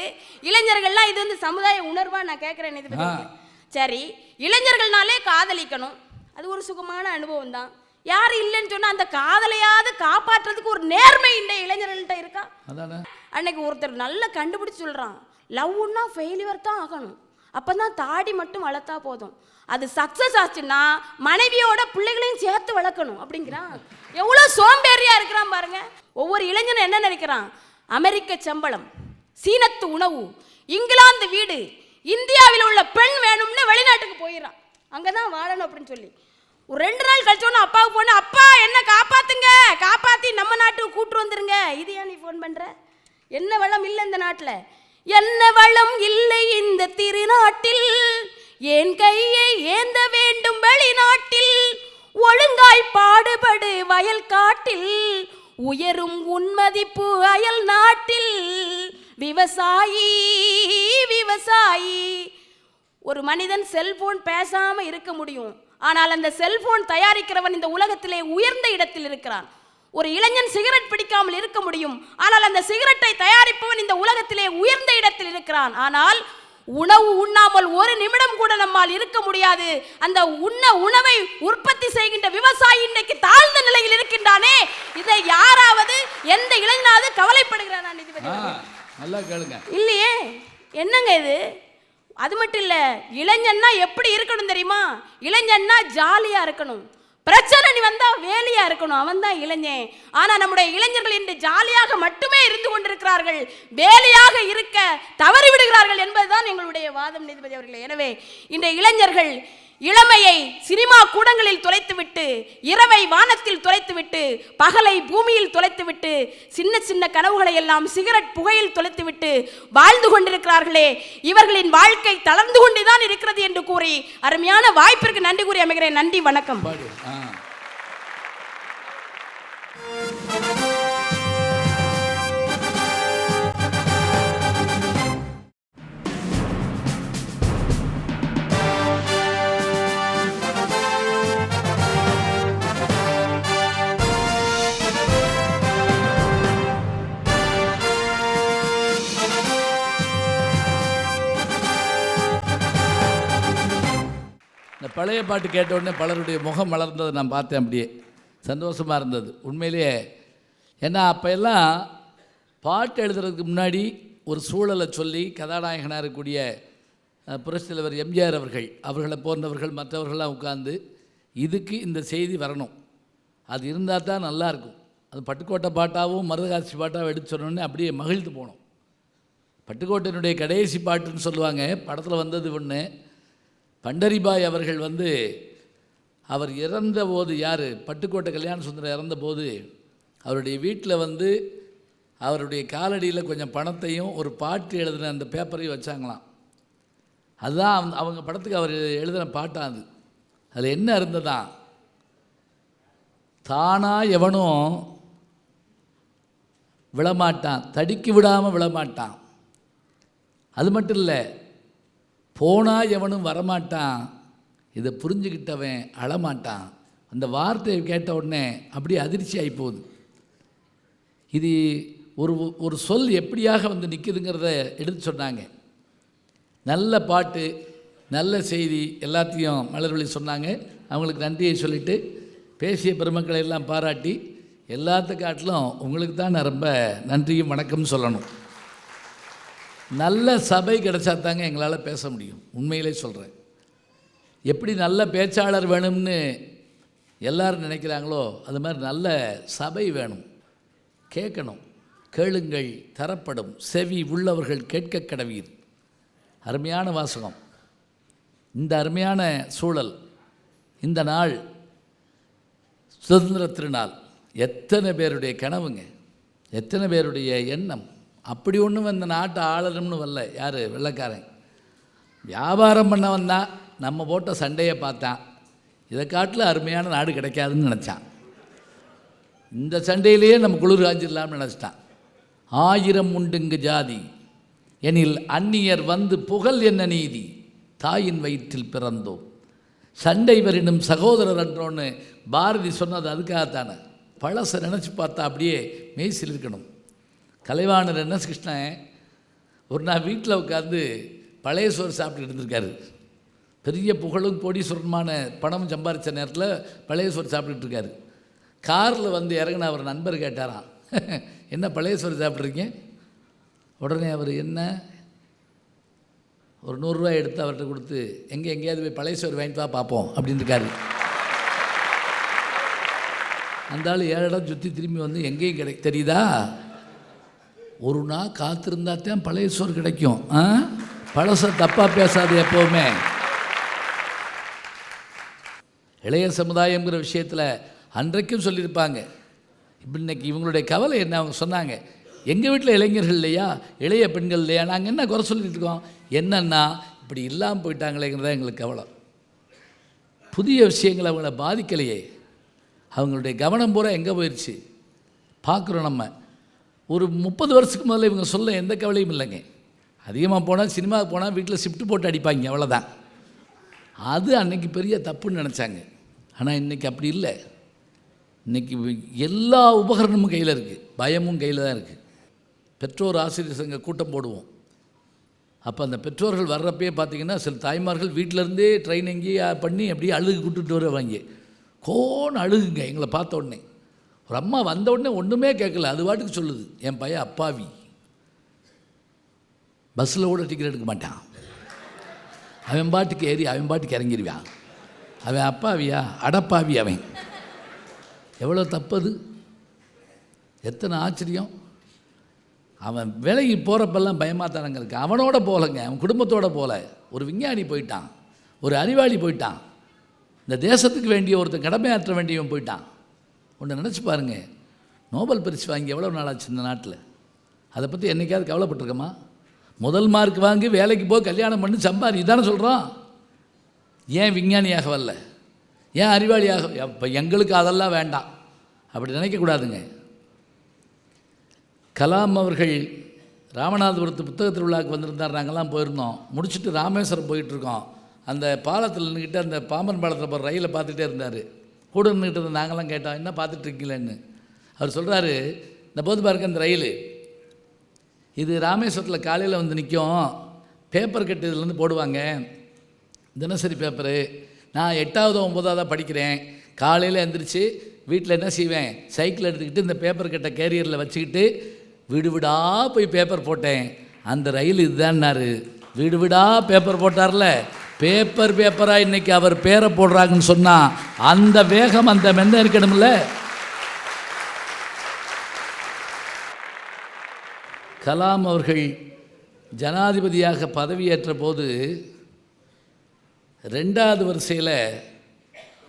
இளைஞர்கள்லாம் இது வந்து சமுதாய உணர்வா நான் கேட்குறேன் இது. சரி, இளைஞர்கள்னாலே காதலிக்கணும், அது ஒரு சுகமான அனுபவம் தான். யார் இல்லைன்னு சொன்னா அந்த காதலையாவது காப்பாற்றுறதுக்கு ஒரு நேர்மை இந்த இளைஞர்கள்ட்ட இருக்கா? அன்னைக்கு ஒருத்தர் நல்லா கண்டுபிடிச்சு சொல்றான், லவ்னா ஃபெயிலியர் தான் ஆகணும், அப்பதான் தாடி மட்டும் வளர்த்தா போதும், அது சக்சஸ் ஆச்சுன்னா மனைவியோட பிள்ளைகளையும் சேர்த்து வளர்க்கணும் அப்படிங்கிறான். எவ்வளவு சோம்பேறியா இருக்கிறான் பாருங்க. ஒவ்வொரு இளைஞனும் என்ன நினைக்கிறான், அமெரிக்க சம்பளம், சீனத்து உணவு, இங்கிலாந்து வீடு, இந்தியாவில் உள்ள பெண் வேணும்னு வெளிநாட்டுக்கு போயிடறான், அங்கதான் வாழணும் அப்படின்னு சொல்லி. ஒரு 2 நாள் கழிச்சோன்னு அப்பாவுக்கு போன, அப்பா என்ன காப்பாத்துங்க, காப்பாத்தி நம்ம நாட்டுக்கு கூட்டு வந்துருங்க. இது ஏன் நீ ஃபோன் பண்ற? என்ன வளம் இல்லை இந்த நாட்டில், என்ன வளம் இல்லை இந்த திருநாட்டில், என் கையை ஏந்த வேண்டும் வெளிநாட்டில், ஒழுங்காய் பாடுபடு வயல் காட்டில், உயரும் உன்மதிப்பு அயல் நாட்டில், விவசாயி விவசாயி. ஒரு மனிதன் செல்போன் பேசாம இருக்க முடியும், ஆனால் அந்த செல்போன் தயாரிக்கிறவன் இந்த உலகத்திலே உயர்ந்த இடத்தில் இருக்கிறான். ஒரு இளைஞன் சிகரெட் பிடிக்காமல் இருக்க முடியும், ஆனால் அந்த சிகரெட்டை தயாரிப்பவன் இந்த உலகத்திலே உயர்ந்த இடத்தில் இருக்கிறான். ஆனால் உணவு உண்ணாமல் ஒரு நிமிடம் கூட நம்மால் இருக்க முடியாது. அந்த உணவை உற்பத்தி செய்கின்ற விவசாயி இன்றைக்கு தாழ்ந்த நிலையில் இருக்கின்றானே, இதை யாராவது எந்த இளைஞனாவது கவலைப்படுகிறானா? நல்லா கேளுங்க. இல்லையே, என்னங்க இது? அது மட்டும் இல்ல, இளைஞன்னா எப்படி இருக்கணும் தெரியுமா? இளைஞன்னா ஜாலியா இருக்கணும், பிரச்சனை நீ வந்தா வேலையா இருக்கணும், அவன் தான் இளைஞன். ஆனா நம்முடைய இளைஞர்கள் இன்று ஜாலியாக மட்டுமே இருந்து கொண்டிருக்கிறார்கள், வேலையாக இருக்க தவறி விடுகிறார்கள் என்பதுதான் எங்களுடைய வாதம் நீதிபதி அவர்களே. எனவே இன்றைய இளைஞர்கள் இளமையை சினிமா கூடங்களில் தொலைத்துவிட்டு, இரவை வானத்தில் தொலைத்துவிட்டு, பகலை பூமியில் தொலைத்துவிட்டு, சின்ன சின்ன கனவுகளை எல்லாம் சிகரெட் புகையில் தொலைத்துவிட்டு வாழ்ந்து கொண்டிருக்கிறார்களே, இவர்களின் வாழ்க்கை தளர்ந்து கொண்டுதான் இருக்கிறது என்று கூறி அருமையான வாய்ப்பிற்கு நன்றி கூறி அமைகிறேன். நன்றி, வணக்கம். இந்த பழைய பாட்டு கேட்ட உடனே பலருடைய முகம் மலர்ந்ததை நான் பார்த்தேன். அப்படியே சந்தோஷமாக இருந்தது உண்மையிலேயே. ஏன்னா அப்போ எல்லாம் பாட்டு எழுதுறதுக்கு முன்னாடி ஒரு சூழலை சொல்லி கதாநாயகனாக இருக்கக்கூடிய புரட்சித் தலைவர் எம்ஜிஆர் அவர்களை போன்றவர்கள் மற்றவர்கள்லாம் உட்கார்ந்து இதுக்கு இந்த செய்தி வரணும், அது இருந்தால் தான் நல்லாயிருக்கும். அது பட்டுக்கோட்டை பாட்டாகவும் மருதகாட்சி பாட்டாகவும் எடுத்து சொன்னோடனே அப்படியே மகிழ்ந்து போனோம். பட்டுக்கோட்டையினுடைய கடைசி பாட்டுன்னு சொல்லுவாங்க, படத்தில் வந்தது ஒன்று. பண்டரிபாய் அவர்கள் அவர் இறந்தபோது, யார் பட்டுக்கோட்டை கல்யாண சுந்தரம் இறந்தபோது அவருடைய வீட்டில் அவருடைய காலடியில் கொஞ்சம் பணத்தையும் ஒரு பாட்டு எழுதின அந்த பேப்பரையும் வச்சாங்களாம். அதுதான் அவங்க படத்துக்கு அவர் எழுதின பாட்டாக அது. அதில் என்ன இருந்ததா, தானாக எவனும் விழமாட்டான், தடுக்கி விடாமல் விழமாட்டான். அது மட்டும் இல்லை, போனால் எவனும் வரமாட்டான், இதை புரிஞ்சுக்கிட்டவன் அழமாட்டான். அந்த வார்த்தையை கேட்ட உடனே அப்படியே அதிர்ச்சி ஆகி போகுது. இது ஒரு சொல் எப்படியாக நிற்குதுங்கிறத எடுத்து சொன்னாங்க. நல்ல பாட்டு, நல்ல செய்தி எல்லாத்தையும் மலர்வழி சொன்னாங்க. அவங்களுக்கு நன்றியை சொல்லிவிட்டு பேசிய பெருமக்களை எல்லாம் பாராட்டி எல்லாத்த காட்டிலும் உங்களுக்கு தான் நான் ரொம்ப நன்றியும் வணக்கம் சொல்லணும். நல்ல சபை கிடைச்சா தாங்க எங்களால் பேச முடியும். உண்மையிலே சொல்கிறேன். எப்படி நல்ல பேச்சாளர் வேணும்னு எல்லாரும் நினைக்கிறாங்களோ அது மாதிரி நல்ல சபை வேணும். கேட்கணும், கேளுங்கள் தரப்படும், செவி உள்ளவர்கள் கேட்க கடவீர். அருமையான வாசகம். இந்த அருமையான சூழல், இந்த நாள் சுதந்திர திருநாள், எத்தனை பேருடைய கனவுங்க, எத்தனை பேருடைய எண்ணம். அப்படி ஒன்றும் இந்த நாட்டை ஆளணும்னு வரல யார், வெள்ளைக்காரன். வியாபாரம் பண்ண வந்தான், நம்ம போட்ட சண்டையை பார்த்தான், இதை காட்டில் அருமையான நாடு கிடைக்காதுன்னு நினச்சான். இந்த சண்டையிலேயே நம்ம குளிர் காஞ்சிடலாம்னு நினச்சிட்டான். 1000 உண்டுங்கு ஜாதி எனில் அந்நியர் புகழ் என்ன நீதி, தாயின் வயிற்றில் பிறந்தோம் சண்டை வரினும் சகோதரர் என்றோன்னு பாரதி சொன்னது அதுக்காகத்தானே. பழசை நினச்சி பார்த்தா அப்படியே மெய்சில் இருக்கணும். கலைவாணர் என்ன கிருஷ்ணன் ஒரு நாள் வீட்டில் உட்காந்து பழைய சோறு சாப்பிட்டு இருந்திருக்காரு. பெரிய புகழும் கோடீஸ்வரமான பணம் சம்பாதிச்ச நேரத்தில் பழைய சோறு சாப்பிட்டுட்டு இருக்காரு. காரில் இறங்கின அவர் நண்பர் கேட்டாராம், என்ன பழைய சோறு சாப்பிட்றீங்க? உடனே அவர் என்ன, ஒரு 100 ரூபாய் எடுத்து அவர்கிட்ட கொடுத்து, எங்கேயாவது போய் பழைய சோறு வாங்கிட்டு வா பார்ப்போம் அப்படின்னு இருக்காரு. அந்த ஆள் 7 இடம் சுற்றி திரும்பி எங்கேயும் தெரியுதா, ஒரு நாள் காத்திருந்தா தான் பழைய சோறு கிடைக்கும். பழச தப்பாக பேசாது எப்போவுமே. இளைய சமுதாயங்கிற விஷயத்தில் அன்றைக்கும் சொல்லியிருப்பாங்க. இப்போ இன்றைக்கி இவங்களுடைய கவலை என்ன, அவங்க சொன்னாங்க, எங்கள் வீட்டில் இளைஞர்கள் இல்லையா, இளைய பெண்கள் இல்லையா, நாங்கள் என்ன குறை சொல்லிட்டு இருக்கோம், என்னன்னா இப்படி இல்லாமல் போயிட்டாங்களேங்கிறத எங்களுக்கு கவலை. புதிய விஷயங்கள் அவங்கள பாதிக்கலையே, அவங்களுடைய கவனம் பூரா எங்கே போயிடுச்சு பார்க்குறோம். நம்ம ஒரு 30 வருஷத்துக்கு முதல்ல இவங்க சொல்ல எந்த கவலையும் இல்லைங்க. அதிகமாக போனால் சினிமாவுக்கு போனால் வீட்டில் ஷிஃப்ட் போட்டு அடிப்பாங்க, அவ்வளோதான். அது அன்றைக்கி பெரிய தப்புன்னு நினச்சாங்க. ஆனால் இன்றைக்கி அப்படி இல்லை. இன்றைக்கி எல்லா உபகரணமும் கையில் இருக்குது, பயமும் கையில் தான் இருக்குது. பெற்றோர் ஆசிரியர் சங்க கூட்டம் போடுவோம். அப்போ அந்த பெற்றோர்கள் வர்றப்பே பார்த்திங்கன்னா சில தாய்மார்கள் வீட்டிலேருந்தே ட்ரைனிங்கி பண்ணி அப்படியே அழுகு கூட்டுட்டு வருவாங்க. கோன்னு அழுகுங்க எங்களை பார்த்த உடனே. ஒரு அம்மா வந்த உடனே ஒன்றுமே கேட்கல, அது பாட்டுக்கு சொல்லுது, என் பையன் அப்பாவி, பஸ்ஸில் கூட டிக்கெட் எடுக்க மாட்டான், அவன் பாட்டுக்கு ஏறி அவன் பாட்டுக்கு இறங்கிடுவான், அவன் அப்பாவியா, அடப்பாவி அவன். எவ்வளோ தப்பது, எத்தனை ஆச்சரியம். அவன் வேலைக்கு போகிறப்பெல்லாம் பயமாக தானங்க இருக்கு. அவனோட போகலைங்க, அவன் குடும்பத்தோடு போகல. ஒரு விஞ்ஞானி போயிட்டான், ஒரு அறிவாளி போயிட்டான், இந்த தேசத்துக்கு வேண்டிய ஒருத்தன் கடமையாற்ற வேண்டியவன் போயிட்டான். ஒன்று நினச்சி பாருங்கள், நோபல் பரிசு வாங்கி எவ்வளோ நாளாச்சு இந்த நாட்டில்? அதை பற்றி என்றைக்காவது கவலைப்பட்டிருக்கோமா? முதல் மார்க் வாங்கி வேலைக்கு போய் கல்யாணம் பண்ணி சம்பாதி இதானே சொல்கிறோம். ஏன் விஞ்ஞானியாக வரல? ஏன் அறிவாளியாக? இப்போ எங்களுக்கு அதெல்லாம் வேண்டாம், அப்படி நினைக்கக்கூடாதுங்க. கலாம் அவர்கள் ராமநாதபுரத்து புத்தக திருவிழாவுக்கு வந்திருந்தார். நாங்கள்லாம் போயிருந்தோம். முடிச்சுட்டு ராமேஸ்வரம் போயிட்டுருக்கோம். அந்த பாலத்தில் நின்றுக்கிட்டு அந்த பாம்பன் பாலத்தில் போகிற ரயிலை பார்த்துட்டே இருந்தார். கூட நின்றுக்கிட்டு இருந்த நாங்களாம் கேட்டோம், என்ன பார்த்துட்ருக்கீங்களேன்னு. அவர் சொல்கிறாரு, இந்த போது பாருங்க இந்த ரயில் இது ராமேஸ்வரத்தில் காலையில் வந்து நிற்கும், பேப்பர் கட்டு இதுலேருந்து போடுவாங்க, தினசரி பேப்பரு. நான் 8வது 9வது படிக்கிறேன். காலையில் எழுந்திரிச்சு வீட்டில் என்ன செய்வேன், சைக்கிள் எடுத்துக்கிட்டு இந்த பேப்பர் கட்டை கேரியரில் வச்சுக்கிட்டு வீடு வீடாக போய் பேப்பர் போட்டேன். அந்த ரயில் இதுதான்னாரு. வீடு வீடாக பேப்பர் போட்டார்ல, பேப்பராக இன்றைக்கி அவர் பேரை போடுறாங்கன்னு சொன்னால் அந்த வேகம் அந்த மென்ன இருக்கணும்ல. கலாம் அவர்கள் ஜனாதிபதியாக பதவியேற்ற போது 2வது வரிசையில்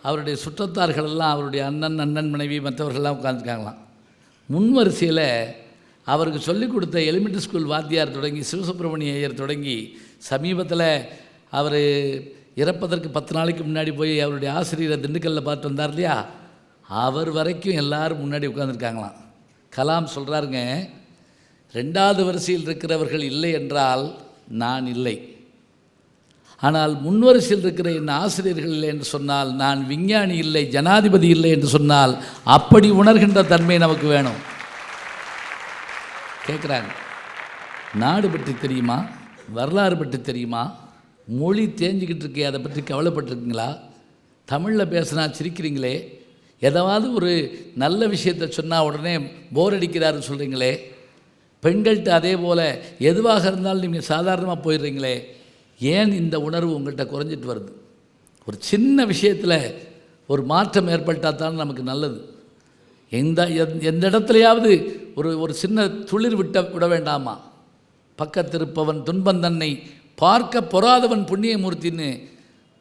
அவருடைய சுற்றத்தார்கள் எல்லாம், அவருடைய அண்ணன் மனைவி மற்றவர்கள்லாம் உட்காந்துருக்காங்களாம். முன் வரிசையில் அவருக்கு சொல்லிக் கொடுத்த எலிமெண்ட்ரி ஸ்கூல் வாத்தியார் தொடங்கி சிவசுப்பிரமணிய ஐயர் தொடங்கி சமீபத்தில் அவர் இறப்பதற்கு 10 நாளைக்கு முன்னாடி போய் அவருடைய ஆசிரியரை திண்டுக்கல்லில் பார்த்து வந்தார் இல்லையா, அவர் வரைக்கும் எல்லோரும் முன்னாடி உட்காந்துருக்காங்களாம். கலாம் சொல்கிறாருங்க, 2வது வரிசையில் இருக்கிறவர்கள் இல்லை என்றால் நான் இல்லை, ஆனால் முன்வரிசையில் இருக்கிற என் ஆசிரியர்கள் இல்லை என்று சொன்னால் நான் விஞ்ஞானி இல்லை, ஜனாதிபதி இல்லை என்று சொன்னால் அப்படி உணர்கின்ற தன்மை நமக்கு வேணும். கேட்குறாங்க, நாடு பற்றி தெரியுமா, வரலாறு பற்றி தெரியுமா, மொழி தேஞ்சிக்கிட்டு இருக்கே அதை பற்றி கவலைப்பட்டிருக்கீங்களா, தமிழில் பேசினா சிரிக்கிறீங்களே, ஏதாவது ஒரு நல்ல விஷயத்தை சொன்னால் உடனே போர் அடிக்கிறாருன்னு சொல்கிறீங்களே, பெண்கள்கிட்ட அதே போல் எதுவாக இருந்தாலும் நீங்கள் சாதாரணமாக போயிடுறீங்களே, ஏன் இந்த உணர்வு உங்கள்கிட்ட குறைஞ்சிட்டு வருது? ஒரு சின்ன விஷயத்தில் ஒரு மாற்றம் ஏற்பட்டால் தான் நமக்கு நல்லது. எந்த இடத்துலையாவது ஒரு சின்ன துளிர் விட வேண்டாமா? பக்கத்திருப்பவன் துன்பந்தன்னை பார்க்க பொறாதவன் புண்ணியமூர்த்தின்னு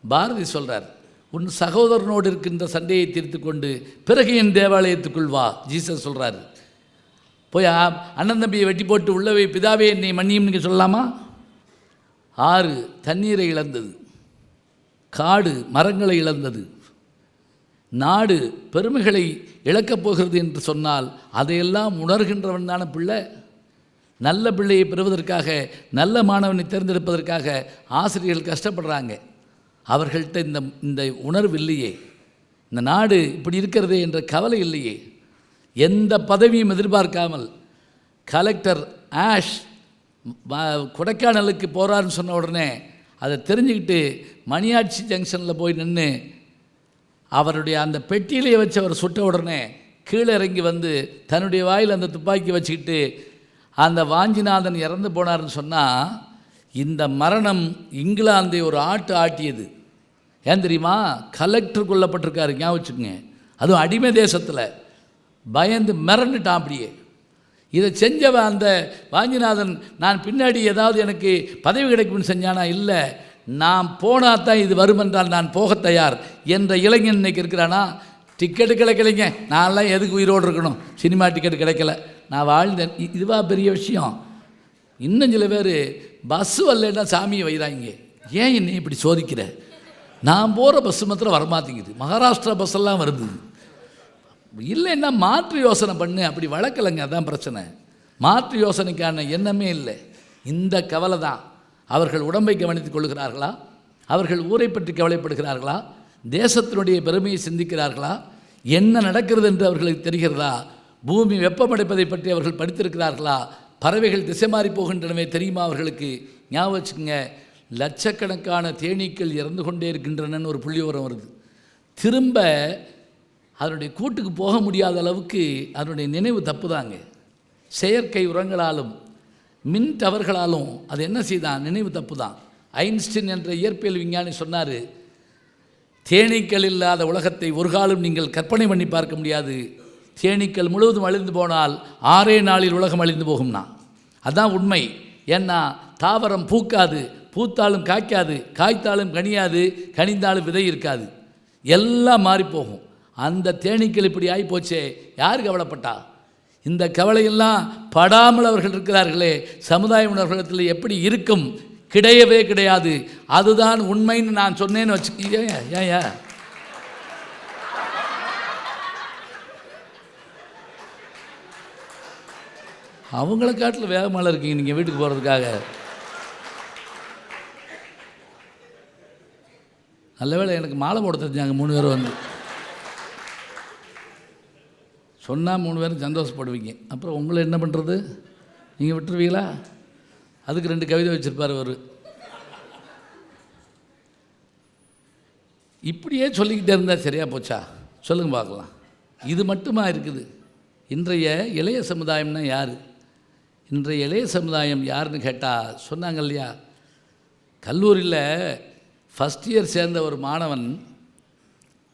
பாரதி சொல்கிறார். உன் சகோதரனோடு இருக்கின்ற சண்டையை தீர்த்து கொண்டு பிறகு என் தேவாலயத்துக்குள் வா, ஜீசஸ் சொல்கிறாரு. போய் அண்ணன் தம்பியை வெட்டி போட்டு உள்ளவை பிதாவே என்னை மன்னியும் நீங்கள் சொல்லலாமா? ஆறு தண்ணீரை இழந்தது, காடு மரங்களை இழந்தது, நாடு பெருமைகளை இழக்கப் போகிறது என்று சொன்னால் அதையெல்லாம் உணர்கின்றவன் தானே பிள்ளை. நல்ல பிள்ளையை பெறுவதற்காக, நல்ல மாணவனை தேர்ந்தெடுப்பதற்காக ஆசிரியர்கள் கஷ்டப்படுறாங்க. அவர்கள்ட்ட இந்த உணர்வு இல்லையே, இந்த நாடு இப்படி இருக்கிறதே என்ற கவலை இல்லையே. எந்த பதவியும் எதிர்பார்க்காமல் கலெக்டர் ஆஷ் கொடைக்கானலுக்கு போகிறாருன்னு சொன்ன உடனே அதை தெரிஞ்சுக்கிட்டு மணியாட்சி ஜங்ஷனில் போய் நின்று அவருடைய அந்த பெட்டியிலேயே வச்சு அவர் சுட்ட உடனே கீழே இறங்கி வந்து தன்னுடைய வாயில் அந்த துப்பாக்கி வச்சுக்கிட்டு அந்த வாஞ்சிநாதன் இறந்து போனார்னு சொன்னால் இந்த மரணம் இங்கிலாந்தை ஒரு ஆட்டியது. ஏன் தெரியுமா? கலெக்டர் கொல்லப்பட்டிருக்காரு, ஞாபகம் வச்சுக்கோங்க. அதுவும் அடிமை தேசத்தில் பயந்து மிரண்டுட்டான் அப்படியே. இதை செஞ்சவன் அந்த வாஞ்சிநாதன் நான் பின்னாடி ஏதாவது எனக்கு பதவி கிடைக்கும்னு செஞ்சானா? இல்லை, நான் போனால் தான் இது வரும் என்றால் நான் போக தயார் என்ற இளைஞன் இன்றைக்கி இருக்கிறானா? டிக்கெட்டு கிடைக்கலைங்க, நான்லாம் எதுக்கு உயிரோடு இருக்கணும், சினிமா டிக்கெட்டு கிடைக்கல, நான் வாழ்ந்தேன், இதுவா பெரிய விஷயம்? இன்னும் சில பேர் பஸ்ஸு வரலன்னா சாமியை வைறாங்க. ஏன் என்னை இப்படி சோதிக்கிற? நான் போகிற பஸ்ஸு மாத்திரம் வரமாட்டேங்குது, மகாராஷ்டிரா பஸ்ஸெல்லாம் வருது. இல்லைன்னா மாற்று யோசனை பண்ணு, அப்படி வளர்க்கலைங்க, அதான் பிரச்சனை. மாற்று யோசனைக்கான எண்ணமே இல்லை. இந்த கவலை தான். அவர்கள் உடம்பை கவனித்துக் கொள்கிறார்களா? அவர்கள் ஊரை பற்றி கவலைப்படுகிறார்களா? தேசத்தினுடைய பெருமையை சிந்திக்கிறார்களா? என்ன நடக்கிறது என்று அவர்களுக்கு தெரிகிறதா? பூமி வெப்பமடைப்பதை பற்றி அவர்கள் படித்திருக்கிறார்களா? பறவைகள் திசை மாறி போகின்றனவே தெரியுமா அவர்களுக்கு? ஞாபகம் வச்சுக்கோங்க, லட்சக்கணக்கான தேனீக்கள் இறந்து கொண்டே இருக்கின்றனன்னு ஒரு புள்ளிவிவரம் வருது. திரும்ப அதனுடைய கூட்டுக்கு போக முடியாத அளவுக்கு அதனுடைய நினைவு தப்பு தாங்க. செயற்கை உரங்களாலும் மின் டவர்களாலும் அது என்ன செய்தான்? நினைவு தப்பு தான். ஐன்ஸ்டீன் என்ற இயற்பியல் விஞ்ஞானி சொன்னார், தேனீக்கள் இல்லாத உலகத்தை ஒரு காலம் நீங்கள் கற்பனை பண்ணி பார்க்க முடியாது. தேனீக்கள் முழுவதும் அழிந்து போனால் 6 நாளில் உலகம் அழிந்து போகும்னா. அதுதான் உண்மை. ஏன்னா தாவரம் பூக்காது, பூத்தாலும் காய்க்காது, காய்த்தாலும் கனியாது, கனிந்தாலும் விதை இருக்காது, எல்லாம் மாறி போகும். அந்த தேனீக்கள் இப்படி ஆகி போச்சே, யார் கவலைப்பட்டா? இந்த கவலையெல்லாம் படாமல் அவர்கள் இருக்கிறார்களே, சமுதாய உணர்வுகளத்தில் எப்படி இருக்கும்? கிடையவே கிடையாது. அதுதான் உண்மைன்னு நான் சொன்னேன்னு வச்சுக்க. ஏன் அவங்கள காட்டில் வேகமால இருக்கீங்க நீங்கள் வீட்டுக்கு போகிறதுக்காக. நல்ல வேளை எனக்கு மாலை போட தெரிஞ்சாங்க 3 பேர் வந்து சொன்னால் 3 பேரும் சந்தோஷப்படுவீங்க. அப்புறம் உங்களை என்ன பண்ணுறது? நீங்கள் விட்டுருவீங்களா? அதுக்கு 2 கவிதை வச்சுருப்பார் அவர். இப்படியே சொல்லிக்கிட்டே இருந்தால் சரியாக போச்சா? சொல்லுங்க பார்க்கலாம். இது மட்டுமா இருக்குது? இன்றைய இளைய சமுதாயம்னா யார்? இன்றைய இளைய சமுதாயம் யாருன்னு கேட்டால் சொன்னாங்க இல்லையா, கல்லூரியில் ஃபஸ்ட் இயர் சேர்ந்த ஒரு மாணவன்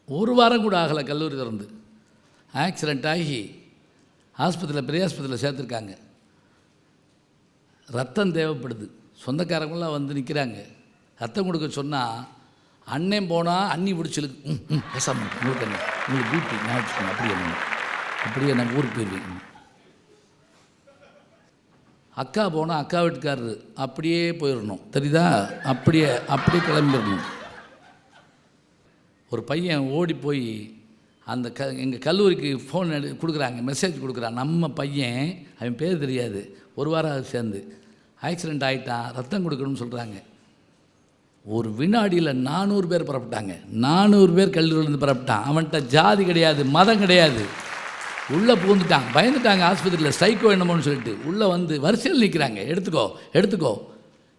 1 வாரம் கூட ஆகலை கல்லூரி திறந்து, ஆக்சிடெண்ட் ஆகி ஆஸ்பத்திரியில் பெரிய ஆஸ்பத்திரியில் சேர்த்துருக்காங்க. ரத்தம் தேவைப்படுது. சொந்தக்காரங்களாம் வந்து நிற்கிறாங்க. ரத்தம் கொடுக்க சொன்னால் அண்ணன் போனால் அண்ணி பிடிச்சிருக்கு. பேசாமல் உங்களுக்கு என்ன, உங்களுக்கு பிபி நான் வச்சுக்கோங்க, அப்படியே நம்ம ஊருக்கு போயிடுவீங்க. அக்கா போனால் அக்கா வீட்டுக்காரரு அப்படியே போயிடணும், தெரியுதா? அப்படியே கிளம்பிடணும். ஒரு பையன் ஓடி போய் அந்த எங்கள் கல்லூரிக்கு ஃபோன் கொடுக்குறாங்க, மெசேஜ் கொடுக்குறான். நம்ம பையன், அவன் பேர் தெரியாது, 1 வாரம் சேர்ந்து ஆக்சிடெண்ட் ஆகிட்டான், ரத்தம் கொடுக்கணும்னு சொல்கிறாங்க. ஒரு வினாடியில் 400 பேர் புறப்பட்டாங்க. 400 பேர் கல்லூரியிலேருந்து புறப்பட்டான். அவன்கிட்ட ஜாதி கிடையாது, மதம் கிடையாது. உள்ளே பூந்துட்டான், பயந்துட்டாங்க. ஆஸ்பத்திரியில் ஸ்ட்ரைக்கோ என்னமோன்னு சொல்லிட்டு உள்ளே வந்து வரிசையில் நிற்கிறாங்க. எடுத்துக்கோ.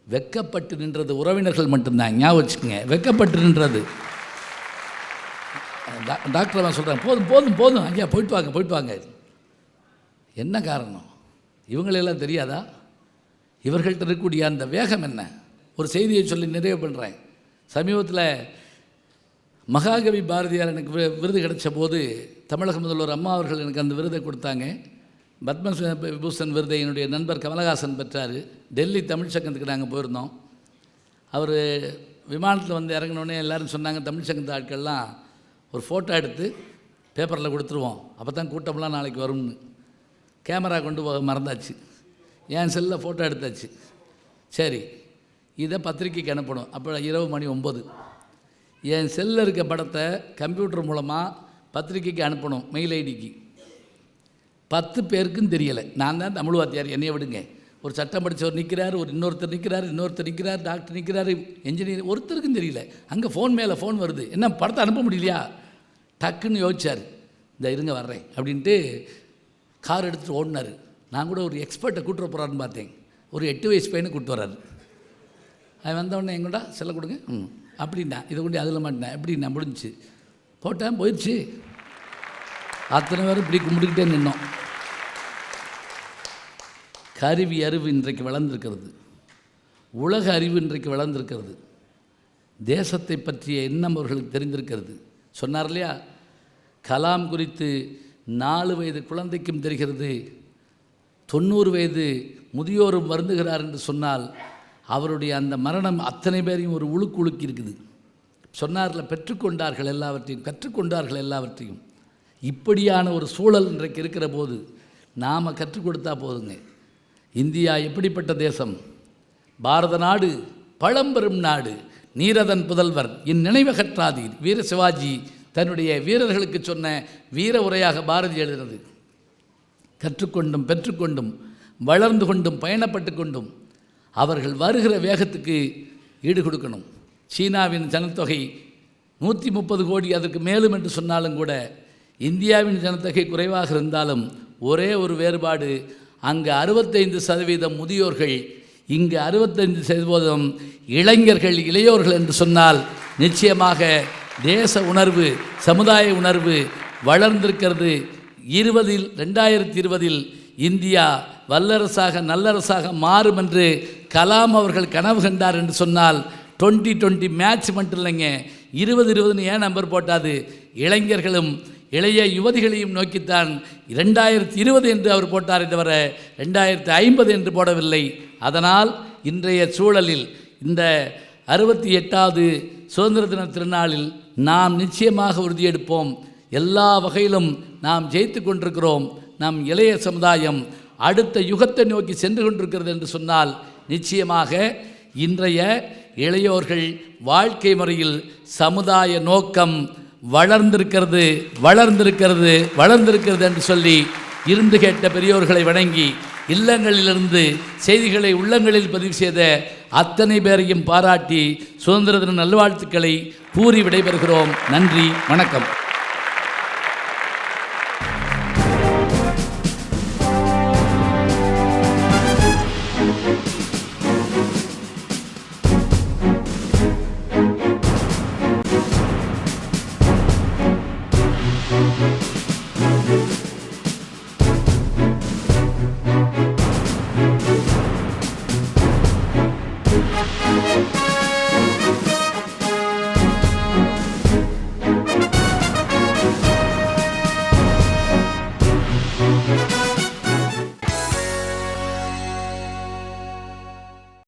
வெக்கப்பட்டு நின்றது உறவினர்கள் மட்டும்தான், ஞாபகம் வச்சுக்கோங்க. வெக்கப்பட்டு நின்றது. டாக்டர் அவன் சொல்கிறான், போதும் ஐயா, போயிட்டு வாங்க. என்ன காரணம்? இவங்களெல்லாம் தெரியாதா? இவர்கள்ட்ட இருக்கக்கூடிய அந்த வேகம் என்ன? ஒரு செய்தியை சொல்லி நிறைவு பண்ணுறேன். சமீபத்தில் மகாகவி பாரதியார் எனக்கு விருது கிடைச்ச போது தமிழக முதல்வர் அம்மா அவர்கள் எனக்கு அந்த விருதை கொடுத்தாங்க. பத்ம விபூஷன் விருதை என்னுடைய நண்பர் கமலஹாசன் பெற்றார். டெல்லி தமிழ் சங்கத்துக்கு நாங்கள் போயிருந்தோம். அவர் விமானத்தில் வந்து இறங்கினோடனே எல்லோரும் சொன்னாங்க, தமிழ் சங்கத்து ஆட்கள்லாம் ஒரு ஃபோட்டோ எடுத்து பேப்பரில் கொடுத்துருவோம், அப்போ தான் கூட்டம்லாம் நாளைக்கு வரும்னு. கேமரா கொண்டு போக மறந்தாச்சு. என் செல்லில் ஃபோட்டோ எடுத்தாச்சு. சரி, இதை பத்திரிக்கைக்கு அனுப்பணும். அப்போ இரவு மணி 9. என் செல்லில் இருக்க படத்தை கம்ப்யூட்டர் மூலமாக பத்திரிக்கைக்கு அனுப்பணும், மெயில் ஐடிக்கு. 10 பேருக்கும் தெரியலை. நான் தான் தமிழ் வாத்தியார், என்னைய விடுங்க. ஒரு சட்டம் படித்தவர் நிற்கிறார், இன்னொருத்தர் நிற்கிறார், டாக்டர் நிற்கிறார், என்ஜினியர், ஒருத்தருக்கும் தெரியல. அங்கே ஃபோன் மேலே ஃபோன் வருது, என்ன படத்தை அனுப்ப முடியலையா? டக்குன்னு யோசிச்சார், இந்த இருங்க வர்றேன் அப்படின்ட்டு கார் எடுத்துகிட்டு ஓடினார். நான் கூட ஒரு எக்ஸ்பர்ட்டை கூட்டுற போகிறாருன்னு பார்த்தேன். ஒரு 8 வயசு பையனை கூப்பிட்டு வர்றாரு. அவன் வந்தவொடனே எங்கூடா செல்ல கொடுங்க அப்படின்னா, இதை கொண்டு அதில் மாட்டினேன். எப்படின்னா முடிஞ்சிச்சு, போட்டேன், போயிடுச்சு. அத்தனை பேரும் இப்படி கும்பிட்டுக்கிட்டே நின்னோம். கருவி அறிவு இன்றைக்கு வளர்ந்திருக்கிறது, உலக அறிவு இன்றைக்கு வளர்ந்திருக்கிறது, தேசத்தை பற்றிய எண்ணம் அவர்களுக்கு தெரிந்திருக்கிறது. சொன்னார் இல்லையா, கலாம் குறித்து 4 வயது குழந்தைக்கும் தெரிகிறது, 90 வயது முதியோரும் வருந்துகிறார் என்று சொன்னால் அவருடைய அந்த மரணம் அத்தனை பேரையும் ஒரு உழுக்கி இருக்குது. சொன்னார்ல, கற்றுக்கொண்டார்கள் எல்லாவற்றையும். இப்படியான ஒரு சூழல் இன்றைக்கு இருக்கிற போது நாம் கற்றுக் கொடுத்தா போதுங்க. இந்தியா எப்படிப்பட்ட தேசம்? பாரத நாடு பழம்பெரும் நாடு, நீரதன் புதல்வர் இந்நினைவகற்றாதீர். வீர சிவாஜி தன்னுடைய வீரர்களுக்கு சொன்ன வீர உரையாக பாரதி எழுதினது. கற்றுக்கொண்டும் பெற்றுக்கொண்டும் வளர்ந்து கொண்டும் பயணப்பட்டு கொண்டும் அவர்கள் வருகிற வேகத்துக்கு ஈடு கொடுக்கணும். சீனாவின் ஜனத்தொகை 130 கோடி, அதற்கு மேலும் என்று சொன்னாலும் கூட இந்தியாவின் ஜனத்தொகை குறைவாக இருந்தாலும் ஒரே ஒரு வேறுபாடு, அங்கு 65% முதியோர்கள், இங்கு 65% இளைஞர்கள், இளையோர்கள் என்று சொன்னால் நிச்சயமாக தேச உணர்வு, சமுதாய உணர்வு வளர்ந்திருக்கிறது. 2020 இந்தியா வல்லரசாக நல்லரசாக மாறும் என்று கலாம் அவர்கள் கனவு கண்டார் என்று சொன்னால் 2020 மேட்ச் மட்டும் இல்லைங்க, 2020 ஏன் நம்பர் போட்டாது? இளைஞர்களும் இளைய யுவதிகளையும் நோக்கித்தான் 2020 என்று அவர் போட்டார், தவிர 2050 என்று போடவில்லை. அதனால் இன்றைய சூழலில் இந்த 68வது சுதந்திர தின திருநாளில் நாம் நிச்சயமாக உறுதியெடுப்போம். எல்லா வகையிலும் நாம் ஜெயித்து கொண்டிருக்கிறோம். நம் இளைய சமுதாயம் அடுத்த யுகத்தை நோக்கி சென்று கொண்டிருக்கிறது என்று சொன்னால் நிச்சயமாக இன்றைய இளையோர்கள் வாழ்க்கை முறையில் சமுதாய நோக்கம் வளர்ந்திருக்கிறது என்று சொல்லி இருந்து கேட்ட பெரியோர்களை வணங்கி இல்லங்களிலிருந்து செய்திகளை உள்ளங்களில் பதிவு செய்த அத்தனை பேரையும் பாராட்டி சுதந்திர தின நல்வாழ்த்துக்களை கூறி விடைபெறுகிறோம். நன்றி, வணக்கம்.